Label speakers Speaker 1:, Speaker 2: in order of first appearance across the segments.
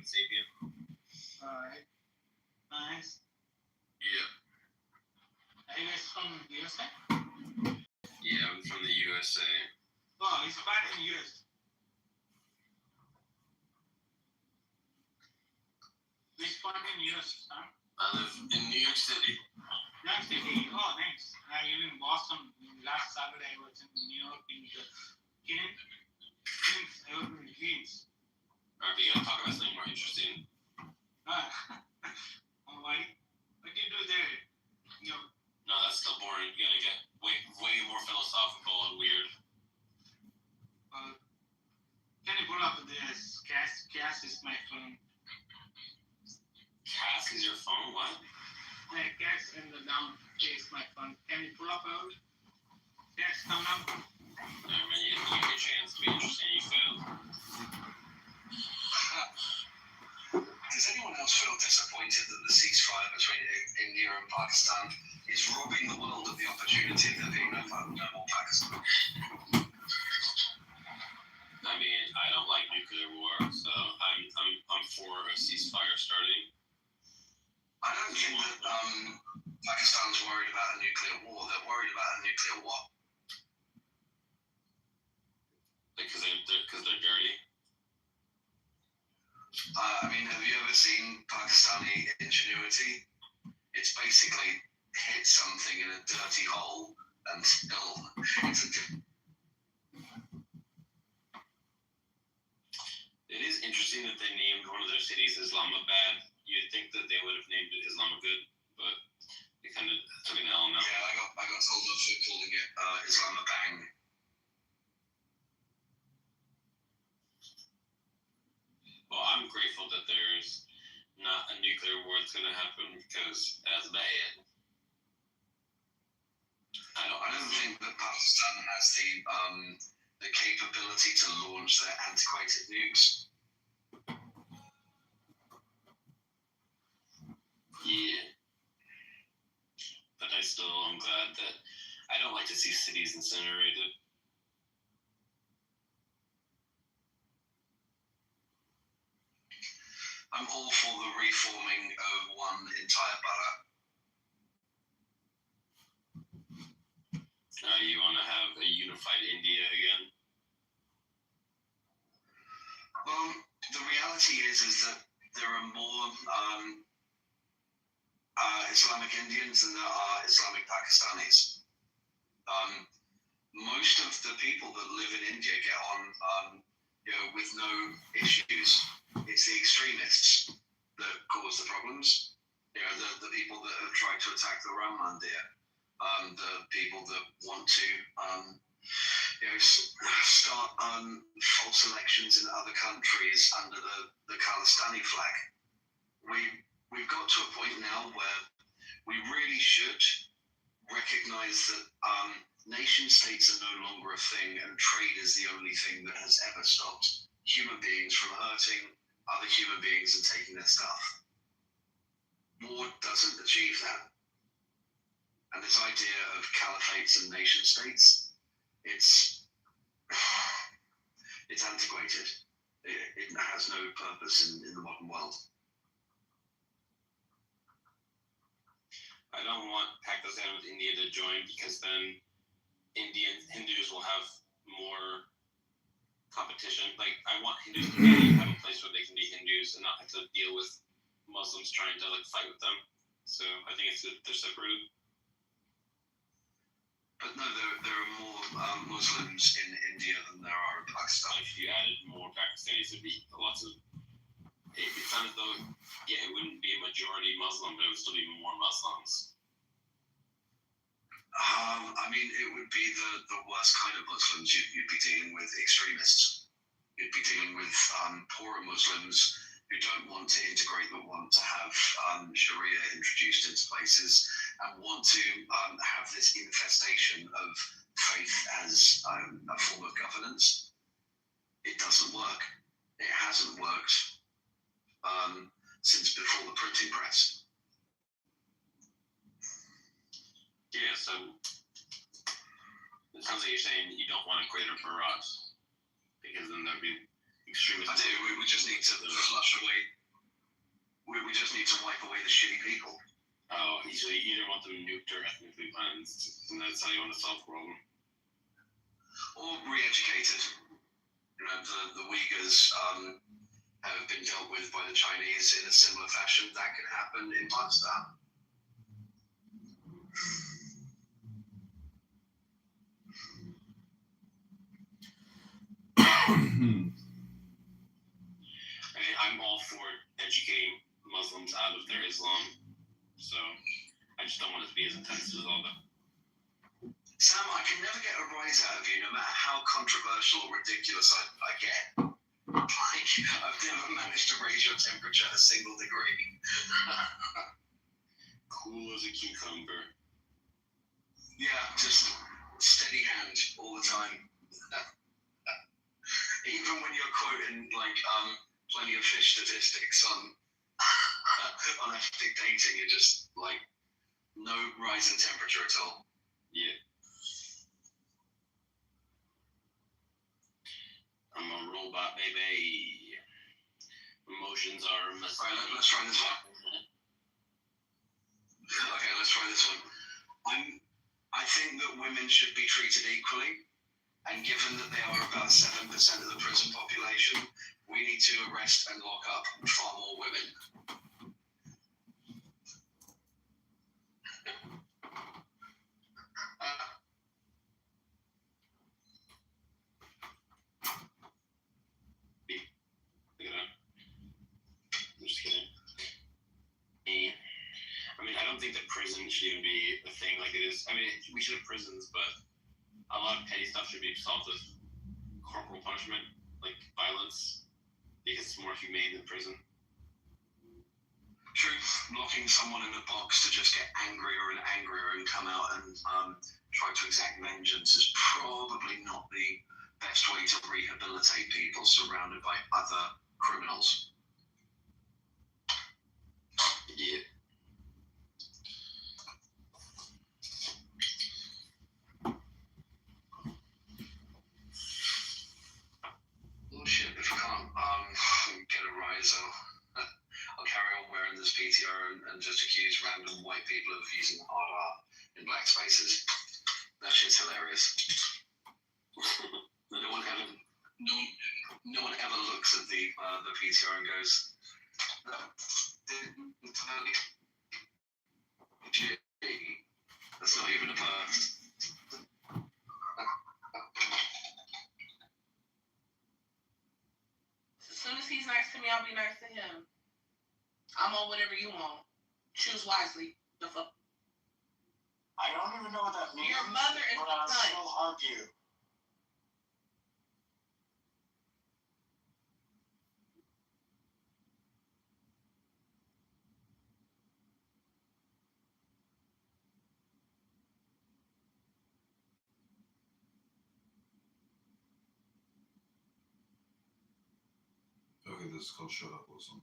Speaker 1: Sapien.
Speaker 2: Alright. Nice.
Speaker 1: Yeah.
Speaker 2: Are you guys from USA?
Speaker 1: Yeah, I'm from the USA.
Speaker 2: Oh, he's back in US. Which part in US, huh?
Speaker 1: I live in New York City.
Speaker 2: New York City. Oh, nice. I live in Boston. Last Saturday I was in New York in the Queens. I was in Queens.
Speaker 1: Alright, we gotta talk about something more interesting.
Speaker 2: Oh, why? What do you do there? You know,
Speaker 1: No, that's still boring. You gotta get way more philosophical and weird.
Speaker 2: can you pull up this? Cass is my phone.
Speaker 1: Cass is your phone? What?
Speaker 2: Yeah, Cass in the down is my phone. Can you pull up out? Cass, come up.
Speaker 1: Alright, man, you have your chance to be interesting. You failed.
Speaker 3: Does anyone else feel disappointed that the ceasefire between India and Pakistan is robbing the world of the opportunity of there being no more Pakistan?
Speaker 1: I mean, I don't like nuclear war, so I'm for a ceasefire starting.
Speaker 3: I don't think that Pakistan's worried about a nuclear war. They're worried about a nuclear what?
Speaker 1: Because they're dirty.
Speaker 3: I mean, have you ever seen Pakistani ingenuity? It's basically hit something in a dirty hole and still it's a
Speaker 1: It is interesting that they named one of their cities Islamabad. You'd think that they would have named it Islamabad, but they kind of took an L now.
Speaker 3: Yeah, I got told off for calling it Islamabang.
Speaker 1: Well, I'm grateful that there's not a nuclear war that's going to happen because that's bad.
Speaker 3: I don't think that Pakistan has the capability to launch their antiquated nukes.
Speaker 1: Yeah. But I'm glad that I don't like to see cities incinerated.
Speaker 3: I'm all for the reforming of one entire borough.
Speaker 1: You want to have a unified India again?
Speaker 3: Well, the reality is that there are more Islamic Indians than there are Islamic Pakistanis. Most of the people that live in India get on, with no issues. It's the extremists that cause the problems. The people that have tried to attack the Ram Mandir, the people that want to, start false elections in other countries under the Khalistani flag. We've got to a point now where we really should recognize that nation states are no longer a thing, and trade is the only thing that has ever stopped human beings from hurting other human beings and taking their stuff. War doesn't achieve that. And this idea of caliphates and nation states, it's antiquated. It has no purpose in the modern world.
Speaker 1: I don't want Pakistan with India to join because then Hindus will have more competition. Like, I want Hindus to have a place where they can be Hindus and not have to deal with Muslims trying to fight with them. So I think it's good they're separated.
Speaker 3: But no, there are more Muslims in India than there are in Pakistan.
Speaker 1: If you added more Pakistanis, it'd be lots of. It's not as though, it wouldn't be a majority Muslim, but it would still be more Muslims.
Speaker 3: I mean, it would be the worst kind of Muslims. You'd be dealing with extremists. You'd be dealing with poorer Muslims who don't want to integrate but want to have Sharia introduced into places and want to have this infestation of faith as a form of governance. It doesn't work. It hasn't worked since before the printing press.
Speaker 1: Yeah, so it sounds like you're saying you don't want a greater Bharat because then there'd be extremists.
Speaker 3: I do. We just need to flush away We just need to wipe away the shitty people.
Speaker 1: Oh, so you either want them nuked or ethnically cleansed, and that's how you want to solve the problem.
Speaker 3: Or re-educated. You know, the Uyghurs have been dealt with by the Chinese in a similar fashion. That can happen in Pakistan.
Speaker 1: I mean, I'm all for educating Muslims out of their Islam, so I just don't want it to be as intense as all that.
Speaker 3: Sam, I can never get a rise out of you, no matter how controversial or ridiculous I get. Like, I've never managed to raise your temperature a single degree.
Speaker 1: Cool as a cucumber.
Speaker 3: Yeah, just steady hand all the time. Even when you're quoting like plenty of fish statistics on on ethnic dating, you're just like no rise in temperature at all.
Speaker 1: Yeah. I'm a robot, baby. Emotions are
Speaker 3: Right, let's try this one. Okay, let's try this one. I think that women should be treated equally, and given that they are about 7% of the prison population, we need to arrest and lock up far more women.
Speaker 1: Look it up. I'm just kidding. I mean, I don't think that prison should even be a thing like it is. I mean, we should have prisons, but a lot of petty stuff should be solved with corporal punishment, like violence, because it's more humane than prison.
Speaker 3: Truth, locking someone in a box to just get angrier and angrier and come out and try to exact vengeance is probably not the best way to rehabilitate people surrounded by other criminals.
Speaker 1: Yeah.
Speaker 3: Oh shit, if I can't get a rise, I'll carry on wearing this PTR and just accuse random white people of using hard art in black spaces. That shit's hilarious. No one ever looks at the PTR and goes, that's not even a bird.
Speaker 4: As soon as he's nice to me, I'll be nice to him. I'm on whatever you want. Choose wisely. The fuck.
Speaker 2: I don't even know what that means.
Speaker 4: Your mother is
Speaker 2: but
Speaker 4: the
Speaker 2: I'll
Speaker 4: son.
Speaker 2: still hug you.
Speaker 5: Okay, this is called Shut Up, Wilson.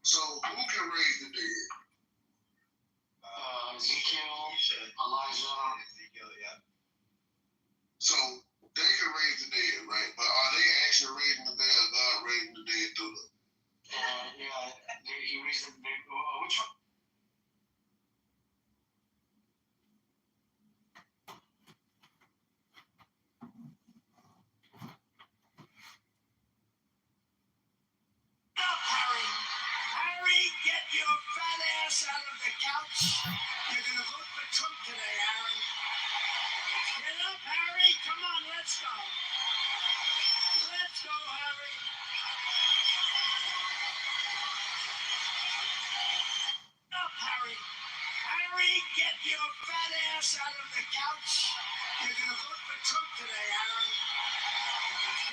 Speaker 3: So who can raise the dead?
Speaker 2: Ezekiel, Elijah.
Speaker 3: Ezekiel, yeah. So they can raise the dead, right? But are they actually raising the dead, or God raising the dead through them?
Speaker 2: He raised the which one? Harry! Harry, get your fat ass out of the couch. You're gonna vote for Trump today, Aaron. Get up, Harry. Come on, let's go. Let's go, Harry. Up, Harry. Harry, get your fat ass out of the couch. You're gonna vote for Trump today, Aaron.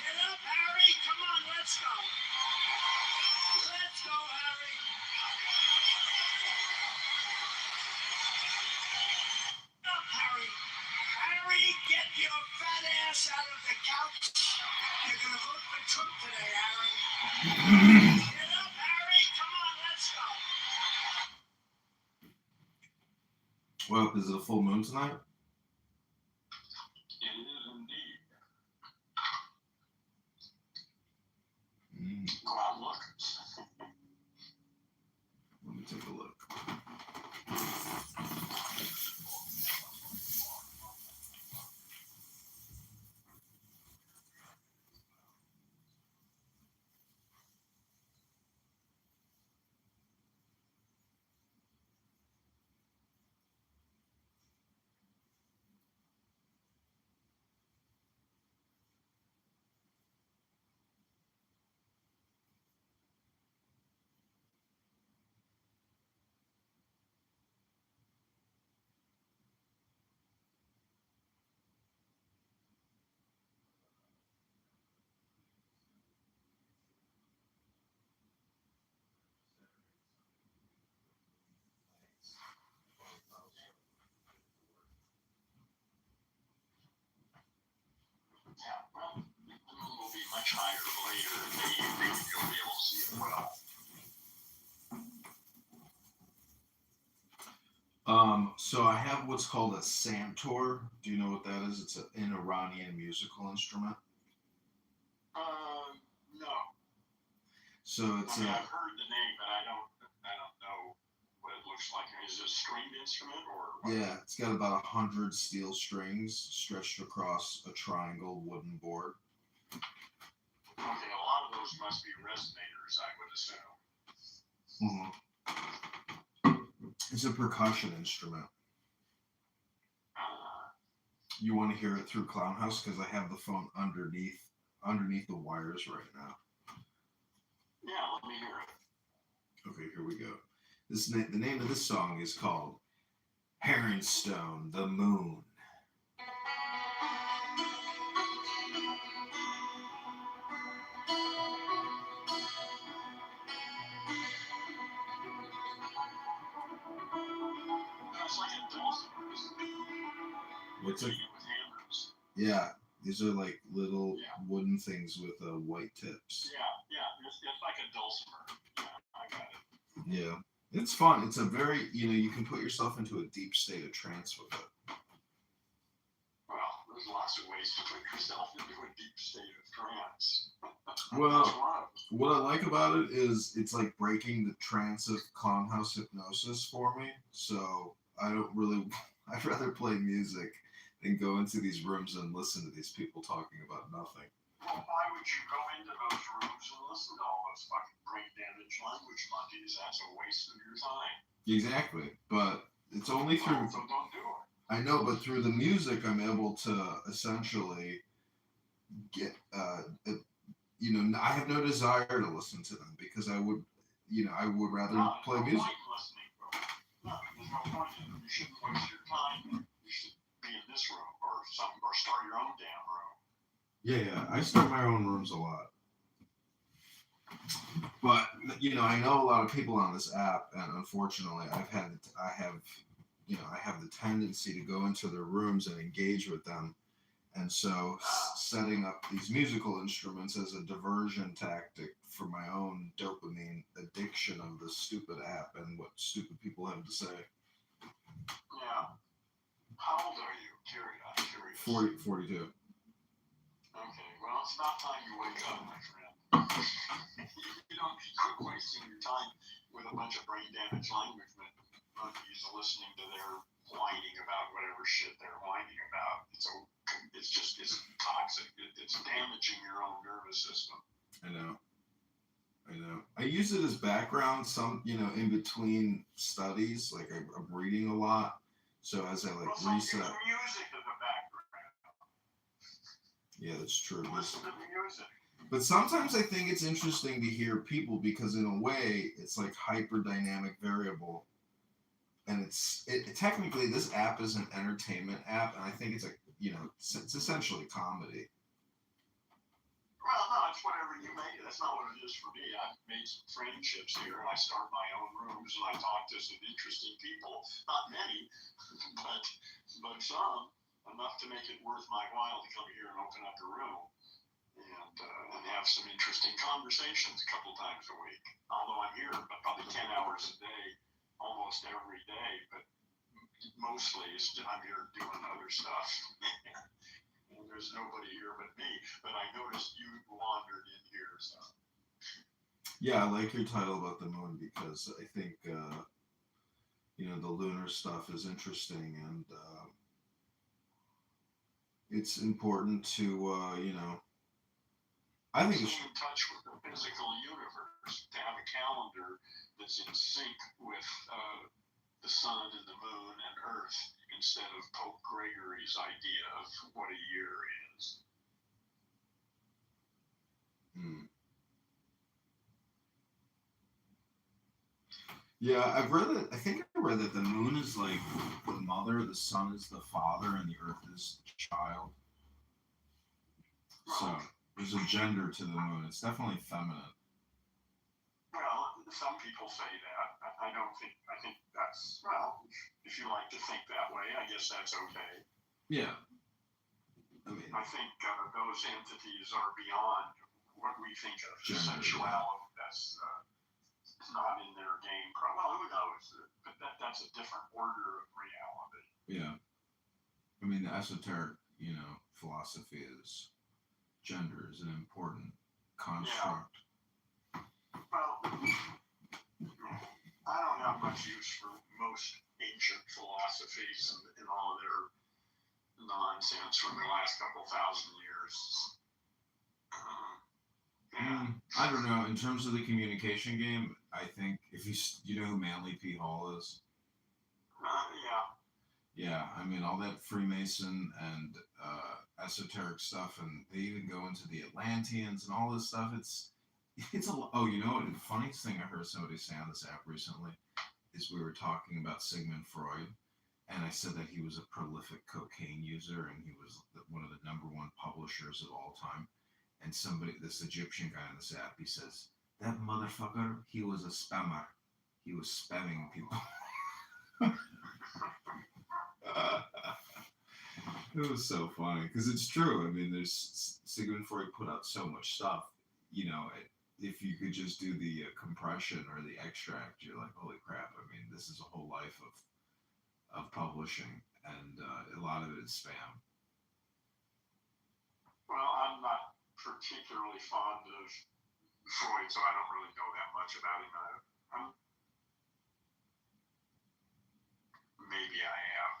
Speaker 2: Get up, Harry. Come on, let's go. Let's go, Harry. ass out of the couch. You're gonna vote for Trump today, Aaron. Get up, Harry. Come on, let's go.
Speaker 5: Well, is it a full moon tonight?
Speaker 1: It is indeed. Go out and look.
Speaker 5: Let me take a look.
Speaker 1: Yeah, well, the moon will be much higher later in the evening. You'll be able to see it well.
Speaker 5: So I have what's called a santur. Do you know what that is? It's an Iranian musical instrument.
Speaker 1: No.
Speaker 5: So it's
Speaker 1: I mean,
Speaker 5: a
Speaker 1: I've heard the name, but I don't know what it looks like. Is it a stringed instrument or what?
Speaker 5: yeah, it's got about 100 steel strings stretched across a triangle wooden board.
Speaker 1: Okay, a lot of those must be resonators, I would assume.
Speaker 5: It's a percussion instrument. You want to hear it through Clownhouse because I have the phone underneath the wires right now.
Speaker 1: Yeah, let me hear it.
Speaker 5: Okay, here we go. The name of this song is called Herringstone, the Moon.
Speaker 1: It's like a dulcimer, isn't it?
Speaker 5: What's it?
Speaker 1: With hammers.
Speaker 5: Yeah, these are like little
Speaker 1: Yeah.
Speaker 5: wooden things with white tips.
Speaker 1: Yeah, it's like a dulcimer. Yeah, I got it.
Speaker 5: Yeah, it's fun. It's a very, you can put yourself into a deep state of trance with it.
Speaker 1: Well, there's lots of ways to put yourself into a deep state of trance.
Speaker 5: Well,
Speaker 1: That's one of them.
Speaker 5: what I like about it is it's like breaking the trance of Clownhouse hypnosis for me. So I don't really, I'd rather play music than go into these rooms and listen to these people talking about nothing.
Speaker 1: Well, why would you go into those rooms and listen to all those fucking brain damage language monkeys? That's a waste of your time.
Speaker 5: Exactly, but it's only through.
Speaker 1: So don't do it.
Speaker 5: I know, but through the music, I'm able to essentially get. I have no desire to listen to them because I would rather play music.
Speaker 1: No, there's no point in it. You shouldn't waste your time. You should be in this room or start your own damn room.
Speaker 5: Yeah, I start my own rooms a lot. But I know a lot of people on this app, and unfortunately, I have the tendency to go into their rooms and engage with them, and so setting up these musical instruments as a diversion tactic for my own dopamine addiction of this stupid app and what stupid people have to say.
Speaker 1: Yeah. How old are you? I'm curious.
Speaker 5: 42.
Speaker 1: Okay, well, it's about time you wake up, my friend. You don't quit wasting your time with a bunch of brain damage language monkeys listening to their whining about whatever shit they're whining about. It's toxic. It's damaging your own nervous system.
Speaker 5: I know. I use it as background, in between studies, like I'm reading a lot. So as I reset.
Speaker 1: Use music in the background.
Speaker 5: Yeah, that's true.
Speaker 1: Listen to music.
Speaker 5: But sometimes I think it's interesting to hear people because in a way it's like hyper-dynamic variable. And technically this app is an entertainment app, and I think it's it's essentially comedy.
Speaker 1: Well, no, it's whatever you make it. That's not what it is for me. I've made some friendships here, and I start my own rooms, and I talk to some interesting people. Not many, but some.
Speaker 2: enough to make it worth my while to come here and open up a room and have some interesting conversations a couple times a week. Although I'm here probably 10 hours a day, almost every day, but mostly I'm here doing other stuff. And there's nobody here but me. But I noticed you wandered in here, so.
Speaker 5: Yeah, I like your title about the moon because I think the lunar stuff is interesting, and it's important to I think
Speaker 2: stay in touch with the physical universe, to have a calendar that's in sync with the sun and the moon and Earth instead of Pope Gregory's idea of what a year is.
Speaker 5: Yeah, I think I read that the moon is like the mother, the sun is the father, and the earth is the child. So there's a gender to the moon. It's definitely feminine.
Speaker 2: Well, some people say that. I don't think. I think that's, well, if you like to think that way, I guess that's okay.
Speaker 5: Yeah. I mean,
Speaker 2: I think those entities are beyond what we think of as
Speaker 5: Gender,
Speaker 2: sexuality. That's not in their game. Well, who knows? But that's a different order of reality.
Speaker 5: yeah. I mean, the esoteric, philosophy is gender is an important construct.
Speaker 2: Well, I don't have much use for most ancient philosophies and all of their nonsense from the last couple thousand years.
Speaker 5: I don't know. In terms of the communication game, I think if you know who Manly P. Hall is. Yeah, I mean all that Freemason and esoteric stuff, and they even go into the Atlanteans and all this stuff. It's a oh, you know what? The funniest thing I heard somebody say on this app recently is we were talking about Sigmund Freud, and I said that he was a prolific cocaine user and he was one of the number one publishers of all time. And this Egyptian guy on this app, he says that motherfucker, he was a spammer. He was spamming people. It was so funny because it's true. I mean, there's Sigmund Freud put out so much stuff. If you could just do the compression or the extract, you're like, holy crap! I mean, this is a whole life of publishing, and a lot of it is spam.
Speaker 2: Well, I'm not particularly fond of Freud, so I don't really know that much about him. Maybe I have.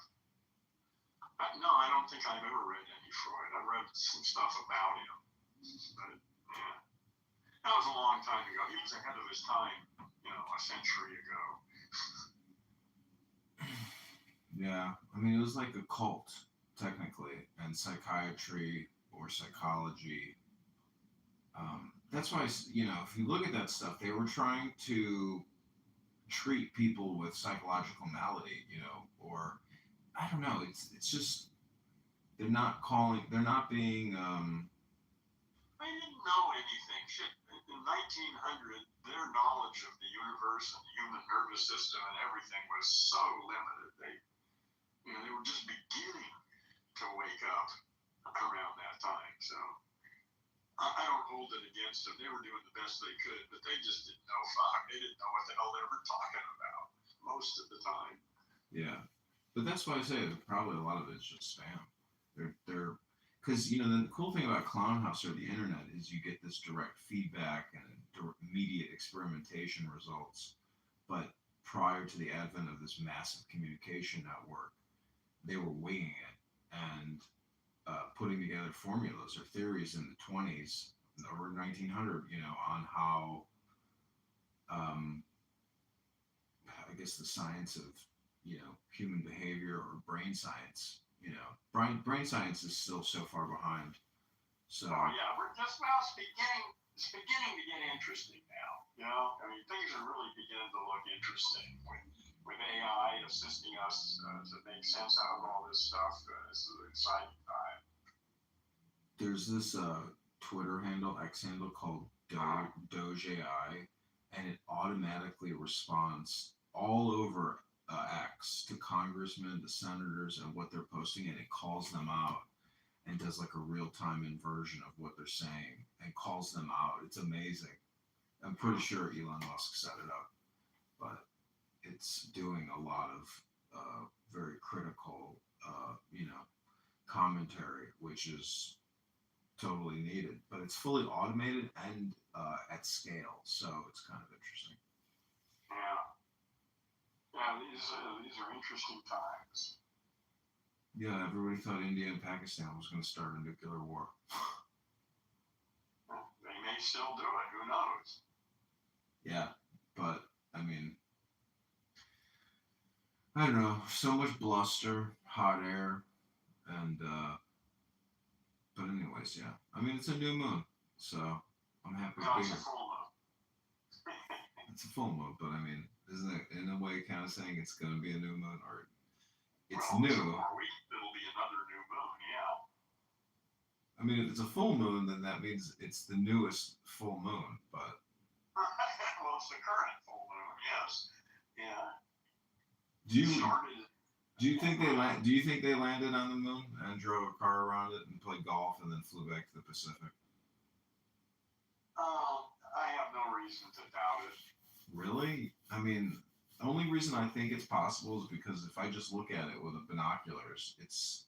Speaker 2: No, I don't think I've ever read any Freud. I read some stuff about him, but yeah, that was a long time ago. He was ahead of his time, a century ago.
Speaker 5: Yeah, I mean, it was like a cult, technically, and psychiatry or psychology. That's why, if you look at that stuff, they were trying to treat people with psychological malady, or I don't know. It's just they're not being.
Speaker 2: They didn't know anything. Shit, in 1900, their knowledge of the universe and the human nervous system and everything was so limited. They were just beginning to wake up around that time. So I don't hold it against them. They were doing the best they could, but they just didn't know. They didn't know what the hell they were talking about most of the time.
Speaker 5: Yeah, but that's why I say probably a lot of it's just spam. They're because the cool thing about Clown House or the internet is you get this direct feedback and immediate experimentation results. But prior to the advent of this massive communication network, they were winging it and putting together formulas or theories in the 20s or 1900, on how, I guess the science of, human behavior or brain science, brain science is still so far behind. So.
Speaker 2: Oh yeah, it's beginning to get interesting now. I mean, things are really beginning to look interesting with AI assisting us to make sense out of all this stuff. This is an exciting time.
Speaker 5: There's this Twitter handle, X handle called Doge AI, and it automatically responds all over X to congressmen, to senators, and what they're posting, and it calls them out and does like a real time inversion of what they're saying and calls them out. It's amazing. I'm pretty sure Elon Musk set it up, but it's doing a lot of very critical, commentary, which is totally needed. But it's fully automated and at scale, so it's kind of interesting.
Speaker 2: Yeah. Yeah, these are interesting times.
Speaker 5: Yeah, everybody thought India and Pakistan was going to start a nuclear war.
Speaker 2: They may still do it. Who knows?
Speaker 5: Yeah, but I mean, I don't know. So much bluster, hot air, and but anyways, yeah. I mean, it's a new moon, so I'm happy to
Speaker 2: No,
Speaker 5: be
Speaker 2: it's a
Speaker 5: here.
Speaker 2: full moon.
Speaker 5: It's a full moon, but I mean, isn't it in a way kind of saying it's going to be a new moon, or it's
Speaker 2: Well,
Speaker 5: new?
Speaker 2: 2 more weeks, it'll be another new moon. Yeah.
Speaker 5: I mean, if it's a full moon, then that means it's the newest full moon. But
Speaker 2: Well, it's the current full moon. Yes. Yeah.
Speaker 5: do you
Speaker 2: Started.
Speaker 5: do you think they landed on the moon and drove a car around it and played golf and then flew back to the Pacific?
Speaker 2: I have no reason to doubt it.
Speaker 5: Really? I mean, the only reason I think it's possible is because if I just look at it with the binoculars, it's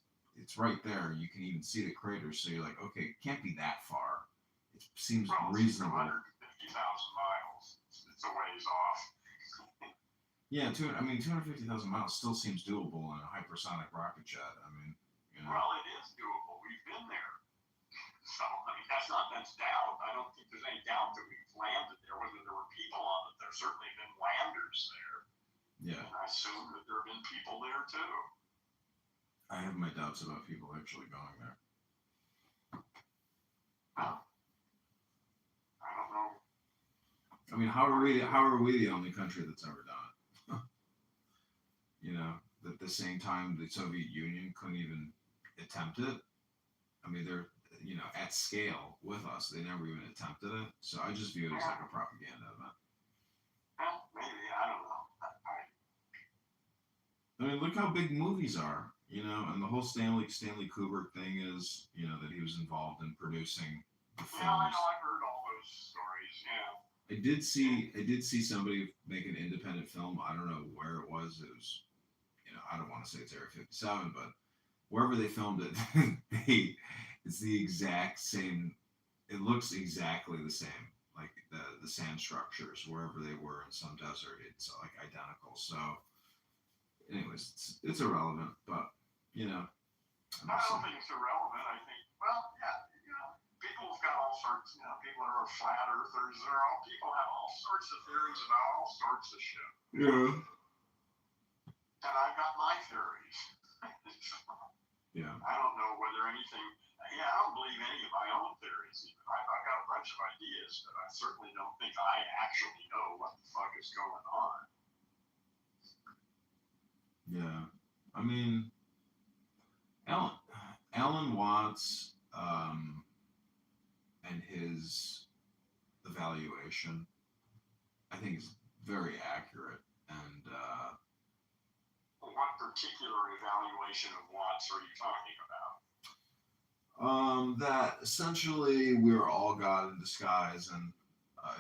Speaker 5: right there. You can even see the craters, so you're like, okay, it can't be that far. It seems
Speaker 2: Well, it's
Speaker 5: reasonable.
Speaker 2: 250,000 miles. It's a ways off.
Speaker 5: Yeah, 250,000 miles still seems doable in a hypersonic rocket jet. I mean,
Speaker 2: Well, it is doable. We've been there. So, I mean, that's doubt. I don't think there's any doubt that we've landed there. Whether there were people on it, there's certainly been landers there.
Speaker 5: yeah.
Speaker 2: And I assume that there have been people there too.
Speaker 5: I have my doubts about people actually going there.
Speaker 2: I don't know.
Speaker 5: I mean, how are we the only country that's ever done it? At the same time, the Soviet Union couldn't even attempt it. I mean, they're at scale with us. They never even attempted it. So I just view it as like a propaganda event.
Speaker 2: Well, maybe. I don't know.
Speaker 5: I mean, look how big movies are, and the whole Stanley Kubrick thing is, that he was involved in producing the films.
Speaker 2: Yeah, I know. I've heard all those stories. Yeah.
Speaker 5: I did see somebody make an independent film. I don't know where it was. It was, I don't want to say it's Area 57, but wherever they filmed it, it's the exact same. It looks exactly the same, like the sand structures wherever they were in some desert. It's like identical. So, anyways, it's irrelevant, but
Speaker 2: I don't think it's irrelevant. I think, well, yeah, people have got all sorts. People that are flat earthers. People have all sorts of theories about all sorts of shit.
Speaker 5: yeah.
Speaker 2: And I've got my theories.
Speaker 5: Yeah.
Speaker 2: I don't know whether anything. Yeah, I don't believe any of my own theories. Even. I've got a bunch of ideas, but I certainly don't think I actually know what the fuck is going on.
Speaker 5: Yeah. I mean, Alan Watts and his evaluation, I think, is very accurate. And
Speaker 2: what particular evaluation of Watts are you talking about?
Speaker 5: that essentially we're all God in disguise, and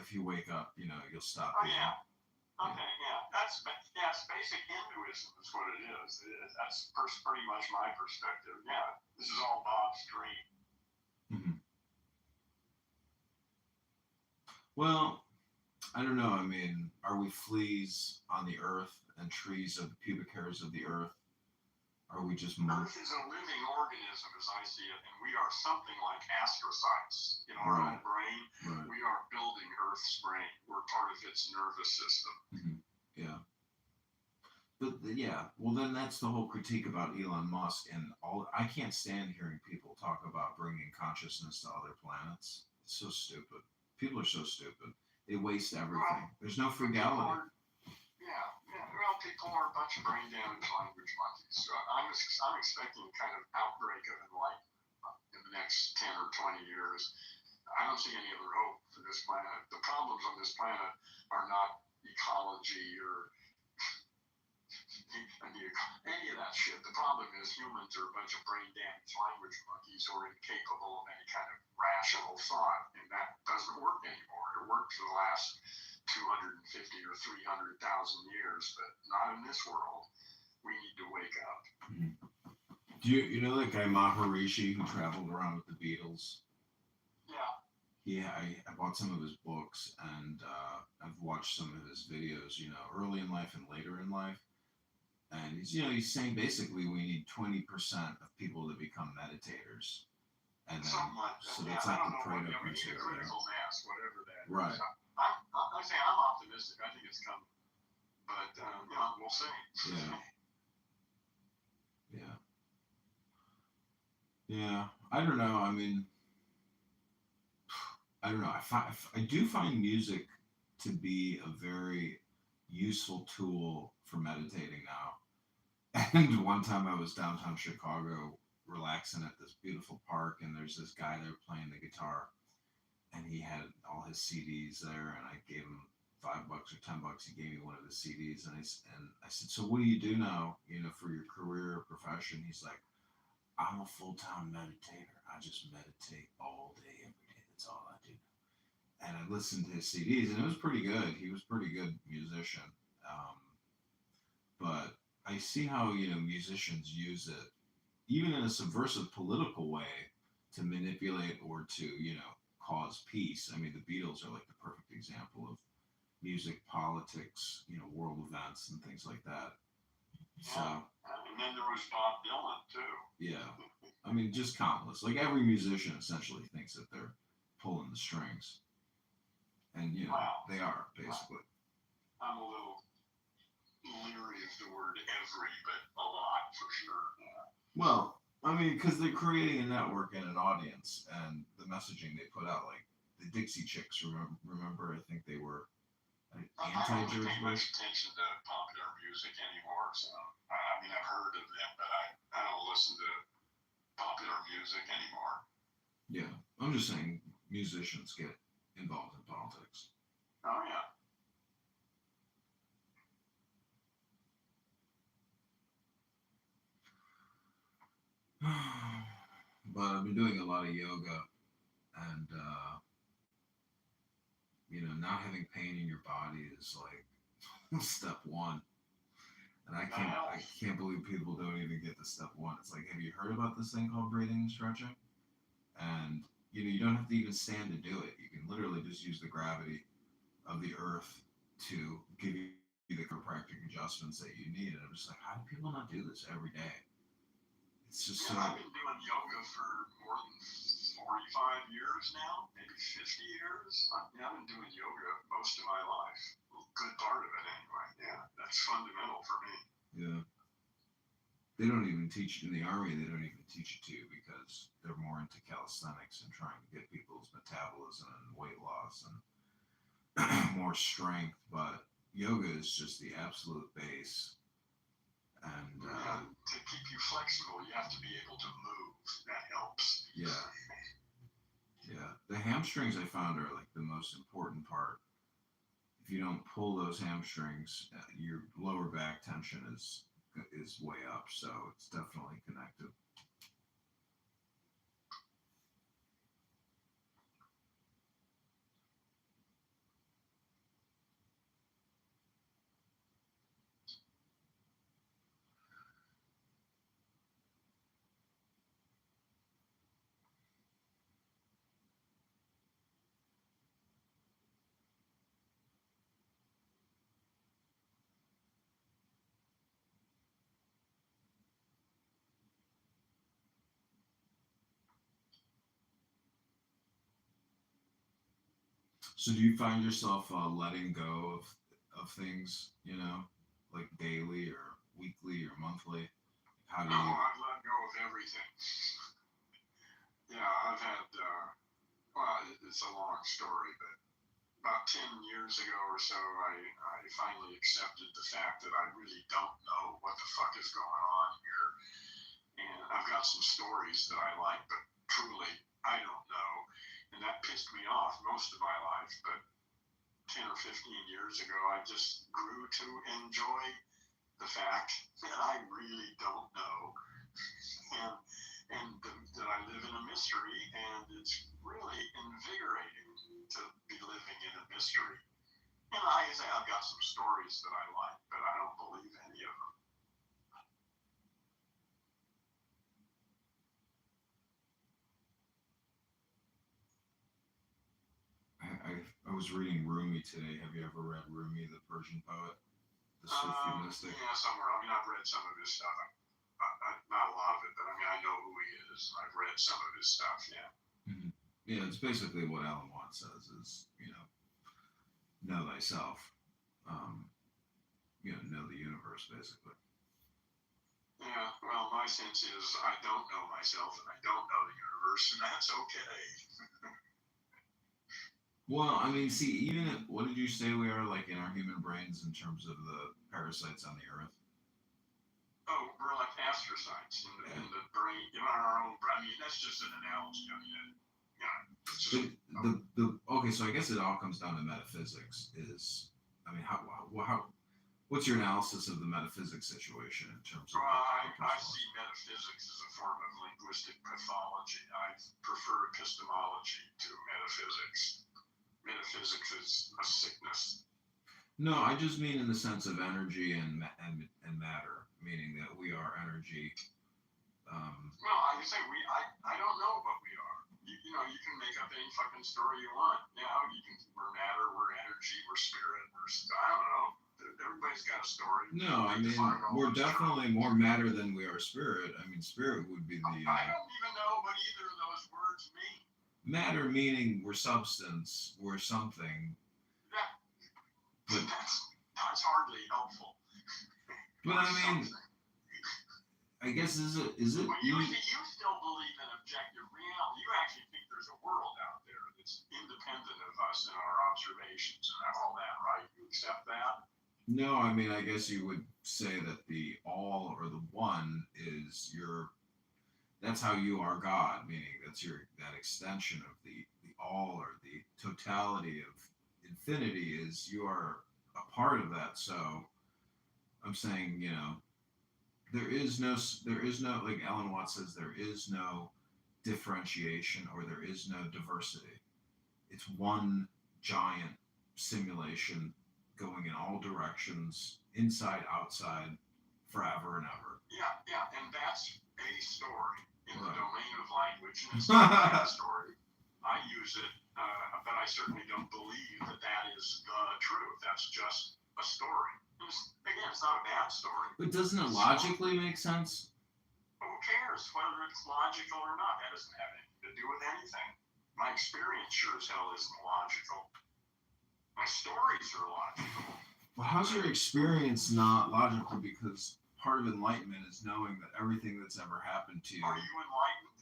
Speaker 5: if you wake up, you'll stop
Speaker 2: Oh,
Speaker 5: being.
Speaker 2: yeah. Okay, yeah. That's basic Hinduism is what it is. That's pretty much my perspective. Yeah, this is all Bob's dream.
Speaker 5: Mm-hmm. Well, I don't know. I mean, are we fleas on the earth and trees of the pubic hairs of the earth? Are we just
Speaker 2: Earth is a living organism, as I see it, and we are something like astrocytes in our own brain.
Speaker 5: Right.
Speaker 2: We are building Earth's brain. We're part of its nervous system.
Speaker 5: Mm-hmm. Yeah. But yeah, well then that's the whole critique about Elon Musk and all. I can't stand hearing people talk about bringing consciousness to other planets. It's so stupid. People are so stupid. They waste everything. There's no frugality.
Speaker 2: Well, people are a bunch of brain damaged language monkeys. So I'm expecting a kind of outbreak of enlightenment in the next 10 or 20 years. I don't see any other hope for this planet. The problems on this planet are not ecology or any of that shit. The problem is humans are a bunch of brain damaged language monkeys who are incapable of any kind of rational thought, and that doesn't work anymore. It worked for the last 250 or 300,000 years, but not in this world. We need to wake up.
Speaker 5: Do you know that guy Maharishi who traveled around with the Beatles?
Speaker 2: Yeah.
Speaker 5: Yeah, I bought some of his books and I've watched some of his videos, you know, early in life and later in life. And he's saying basically we need 20% of people to become meditators. And then,
Speaker 2: Something like that.
Speaker 5: so
Speaker 2: Yeah,
Speaker 5: that's
Speaker 2: I
Speaker 5: like
Speaker 2: don't
Speaker 5: the
Speaker 2: know what,
Speaker 5: Pareto
Speaker 2: I mean,
Speaker 5: principle.
Speaker 2: critical mass, whatever that is.
Speaker 5: Right.
Speaker 2: I say I'm optimistic. I think it's coming. But, we'll see.
Speaker 5: Yeah. Yeah. Yeah. I don't know. I mean, I don't know. I do find music to be a very useful tool for meditating now. And one time I was downtown Chicago relaxing at this beautiful park, and there's this guy there playing the guitar, and he had all his CDs there, and I gave him $5 or $10. He gave me one of his CDs, and I said, so what do you do now, for your career or profession? He's like, I'm a full-time meditator. I just meditate all day, every day. That's all I do. And I listened to his CDs, and it was pretty good. He was a pretty good musician. But I see how, musicians use it, even in a subversive political way, to manipulate or to, cause peace. I mean, the Beatles are like the perfect example of music, politics, world events and things like that. So,
Speaker 2: and then there was Bob Dylan, too.
Speaker 5: yeah. I mean, just countless. Like every musician essentially thinks that they're pulling the strings. And,
Speaker 2: Wow.
Speaker 5: they are, basically.
Speaker 2: I'm a little leery of the word every, but a lot for sure. Yeah.
Speaker 5: Well, I mean, because they're creating a network and an audience, and the messaging they put out, like the Dixie Chicks, remember I think they were
Speaker 2: I don't really
Speaker 5: anti-Jersey.
Speaker 2: pay much attention to popular music anymore, so I mean, I've heard of them, but I don't listen to popular music anymore.
Speaker 5: Yeah, I'm just saying musicians get involved in politics.
Speaker 2: Oh, yeah.
Speaker 5: But I've been doing a lot of yoga, and not having pain in your body is like step one. And I can't believe people don't even get to step one. It's like, have you heard about this thing called breathing and stretching? And you don't have to even stand to do it. You can literally just use the gravity of the earth to give you the chiropractic adjustments that you need. And I'm just like, how do people not do this every day? It's just
Speaker 2: I've been doing yoga for more than 45 years now, maybe 50 years. I've been doing yoga most of my life. A good part of it, anyway. Yeah, that's fundamental for me.
Speaker 5: Yeah. They don't even teach in the Army. They don't even teach it to you because they're more into calisthenics and trying to get people's metabolism and weight loss and more strength. But yoga is just the absolute base. And
Speaker 2: to keep you flexible, you have to be able to move. That helps.
Speaker 5: yeah. The hamstrings I found are like the most important part. If you don't pull those hamstrings, your lower back tension is way up. So it's definitely connected. So do you find yourself letting go of things, like daily or weekly or monthly? How do
Speaker 2: No,
Speaker 5: you?
Speaker 2: I've let go of everything. Yeah, I've had, it's a long story, but about 10 years ago or so, I finally accepted the fact that I really don't know what the fuck is going on here. And I've got some stories that I like, but truly, I don't know. And that pissed me off most of my life. But 10 or 15 years ago, I just grew to enjoy the fact that I really don't know, and that I live in a mystery, and it's really invigorating to be living in a mystery. And like I say, I've got some stories that I like, but I don't believe any of them.
Speaker 5: I was reading Rumi today. Have you ever read Rumi, the Persian poet, the Sufi mystic?
Speaker 2: Yeah, somewhere. I mean, I've read some of his stuff. Not a lot of it, but I mean, I know who he is. I've read some of his stuff. Yeah.
Speaker 5: Mm-hmm. Yeah, it's basically what Alan Watts says is, know thyself. Know the universe, basically.
Speaker 2: Yeah. Well, my sense is I don't know myself, and I don't know the universe, and that's okay.
Speaker 5: Well, I mean, see, even what did you say we are like in our human brains in terms of the parasites on the earth?
Speaker 2: Oh, we're like astrocytes in the brain, in our own brain. I mean, that's just an analogy. I mean, it's just,
Speaker 5: Okay, so I guess it all comes down to metaphysics. I mean, what's your analysis of the metaphysics situation in terms of?
Speaker 2: I see metaphysics as a form of linguistic pathology. I prefer epistemology to metaphysics. Metaphysics is a sickness.
Speaker 5: No, I just mean in the sense of energy and matter, meaning that we are energy.
Speaker 2: Well, I say I don't know what we are. You can make up any fucking story you want. We're matter, we're energy, we're spirit, I don't know. Everybody's got a story.
Speaker 5: No, I mean, we're definitely more matter than we are spirit. I mean, spirit would be the.
Speaker 2: I don't even know what either of those words mean.
Speaker 5: Matter meaning we're substance, we're something.
Speaker 2: Yeah.
Speaker 5: But
Speaker 2: that's hardly helpful.
Speaker 5: But I mean, I guess is it?
Speaker 2: Well, you still believe in objective reality. You actually think there's a world out there that's independent of us and our observations and all that, right? You accept that?
Speaker 5: No, I mean, I guess you would say that the all or the one is that's how you are God, meaning that's that extension of the all or the totality of infinity is you are a part of that. So I'm saying, there is no, like Alan Watts says, there is no differentiation or there is no diversity. It's one giant simulation going in all directions, inside, outside, forever and ever.
Speaker 2: Yeah, and that's a story in the
Speaker 5: Right.
Speaker 2: domain of language, and it's not a bad story. I use it, but I certainly don't believe that is the truth. That's just a story. Again, it's not a bad story.
Speaker 5: But doesn't it logically make sense?
Speaker 2: Who cares whether it's logical or not? That doesn't have anything to do with anything. My experience sure as hell isn't logical. My stories are logical.
Speaker 5: Well, how's your experience not logical? Because part of enlightenment is knowing that everything that's ever happened to you.
Speaker 2: Are you enlightened?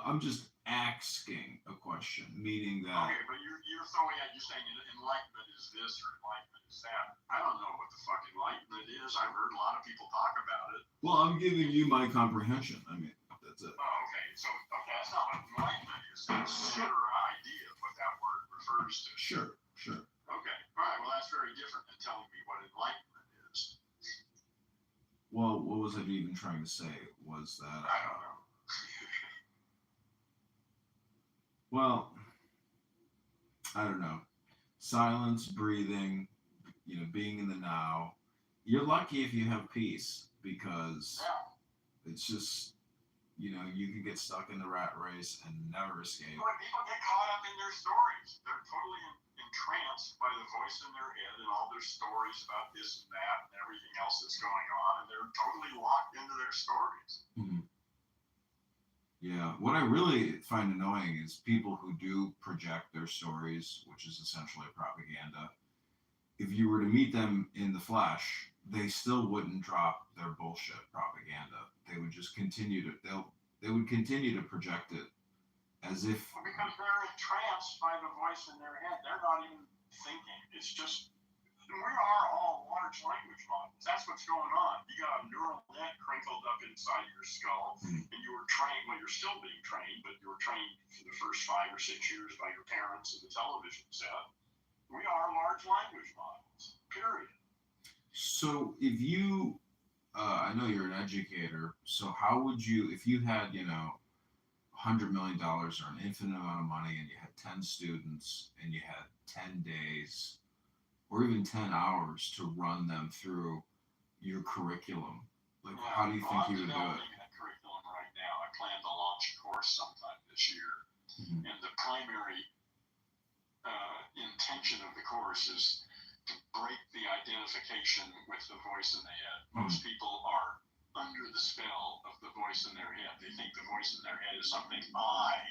Speaker 5: I'm just asking a question, meaning that.
Speaker 2: Okay, but you're throwing out. You're saying enlightenment is this or enlightenment is that. I don't know what the fuck enlightenment is. I've heard a lot of people talk about it.
Speaker 5: Well, I'm giving you my comprehension. I mean, that's it.
Speaker 2: Oh, okay. So, that's not what enlightenment is. That's a general idea of what that word refers to.
Speaker 5: Sure.
Speaker 2: Okay. All right. Well, that's very different than telling me what enlightenment is.
Speaker 5: Well, what was I even trying to say? Was that
Speaker 2: I don't know.
Speaker 5: well, I don't know. Silence, breathing, being in the now. You're lucky if you have peace because
Speaker 2: Yeah.
Speaker 5: it's just, you can get stuck in the rat race and never escape.
Speaker 2: When people get caught up in their stories, they're totally entranced by the voice in their head and all their stories about this and that and everything else that's going on, and they're totally locked into their stories.
Speaker 5: Mm-hmm. Yeah, what I really find annoying is people who do project their stories, which is essentially propaganda. If you were to meet them in the flesh, they still wouldn't drop their bullshit propaganda. They would just continue to they would continue to project it as if.
Speaker 2: Because they're entranced by the voice in their head. They're not even thinking. It's just, we are all large language models. That's what's going on. You got a neural net crinkled up inside your skull, and you were trained, well, you're still being trained, but you were trained for the first 5 or 6 years by your parents and the television set. We are large language models, period.
Speaker 5: So if you, I know you're an educator. So how would you, if you had, $100 million or an infinite amount of money, and you had 10 students, and you had 10 days or even 10 hours to run them through your curriculum, like how do you think you would do it?
Speaker 2: I'm developing that curriculum right now. I plan to launch a course sometime this year.
Speaker 5: Mhm.
Speaker 2: And the primary intention of the course is to break the identification with the voice in the head. Most people are under the spell of the voice in their head. They think the voice in their head is something I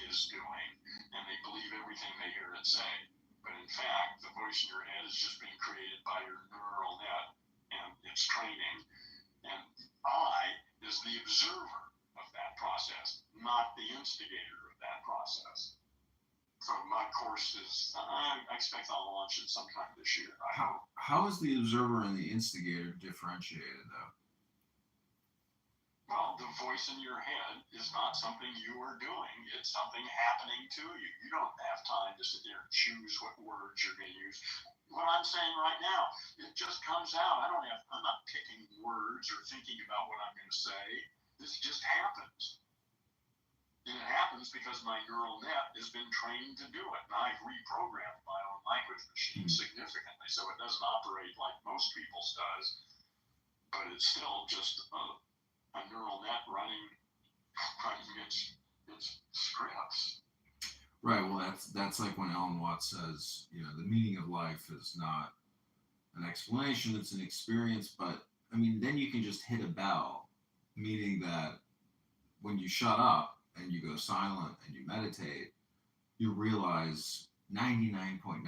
Speaker 2: is doing, and they believe everything they hear it say. But in fact, the voice in your head is just being created by your neural net and its training. And I is the observer of that process, not the instigator of that process. So my course is, I expect I'll launch it sometime this year. I hope.
Speaker 5: How is the observer and the instigator differentiated though?
Speaker 2: Well, the voice in your head is not something you are doing. It's something happening to you. You don't have time to sit there and choose what words you're going to use. What I'm saying right now, it just comes out. I'm not picking words or thinking about what I'm going to say. This just happens. And it happens because my neural net has been trained to do it. And I've reprogrammed my own language machine significantly, so it doesn't operate like most people's does. But it's still just a neural net running its scripts.
Speaker 5: Right. Well, that's like when Alan Watts says, the meaning of life is not an explanation; it's an experience. But I mean, then you can just hit a bell, meaning that when you shut up and you go silent and you meditate, you realize 99.9%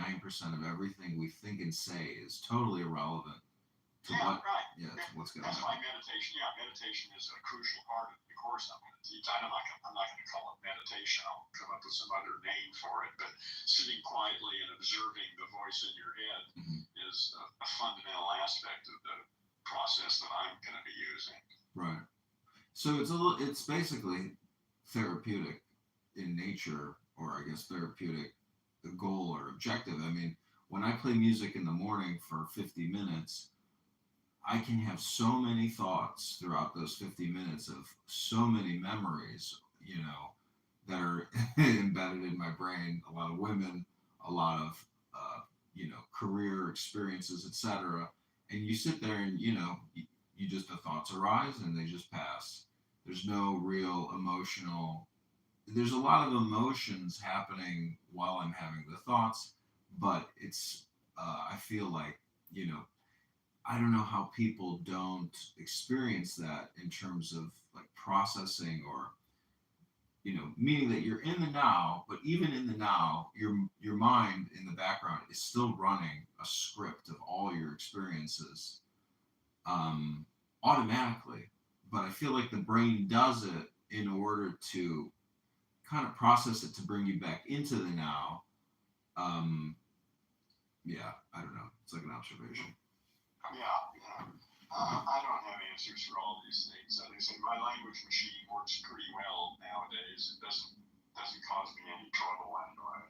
Speaker 5: of everything we think and say is totally irrelevant to
Speaker 2: Right.
Speaker 5: to what's going
Speaker 2: That's
Speaker 5: on.
Speaker 2: why meditation is a crucial part of the course I'm going to teach. I'm not going to call it meditation. I'll come up with some other name for it. But sitting quietly and observing the voice in your head is a fundamental aspect of the process that I'm going to be using.
Speaker 5: Right. So it's basically therapeutic in nature, or I guess therapeutic goal or objective. I mean, when I play music in the morning for 50 minutes, I can have so many thoughts throughout those 50 minutes of so many memories, that are embedded in my brain. A lot of women, a lot of, career experiences, etc. And you sit there and, you just, the thoughts arise and they just pass. There's no real there's a lot of emotions happening while I'm having the thoughts, but it's, I feel like, I don't know how people don't experience that in terms of like processing or, meaning that you're in the now, but even in the now, your mind in the background is still running a script of all your experiences automatically. But I feel like the brain does it in order to kind of process it to bring you back into the now. Yeah, I don't know. It's like an observation.
Speaker 2: I don't have answers for all these things. Like I say, my language machine works pretty well nowadays. It doesn't cause me any trouble anyway.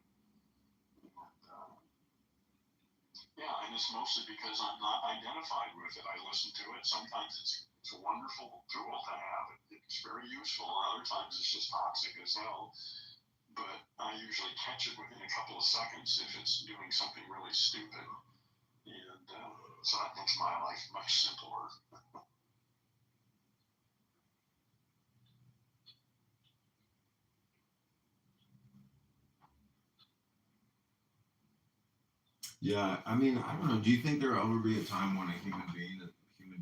Speaker 2: And it's mostly because I'm not identified with it. I listen to it. Sometimes it's a wonderful tool to have. It's very useful. Other times it's just toxic as hell. But I usually catch it within a couple of seconds if it's doing something really stupid. And so that makes my life much simpler.
Speaker 5: Yeah, I mean, I don't know. Do you think there'll ever be a time when a human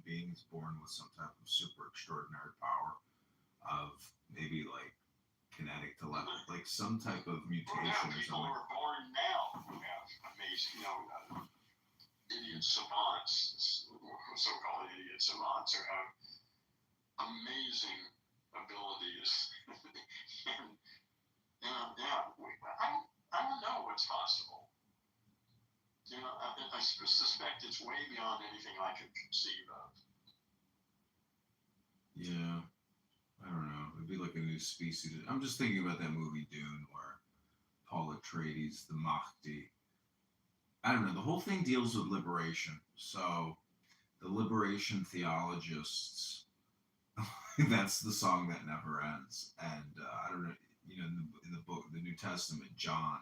Speaker 5: being is born with some type of super extraordinary power of maybe like kinetic telepathy, like some type of mutation or
Speaker 2: People who
Speaker 5: something?
Speaker 2: are born now who have amazing, idiot savants, so-called idiot savants, who have amazing abilities. And I don't know what's possible. I suspect it's way beyond anything I could conceive of.
Speaker 5: Yeah, I don't know. It'd be like a new species. I'm just thinking about that movie Dune, where Paul Atreides, the Mahdi. I don't know. The whole thing deals with liberation. So the liberation theologists. That's the song that never ends. And I don't know, in the book, the New Testament, John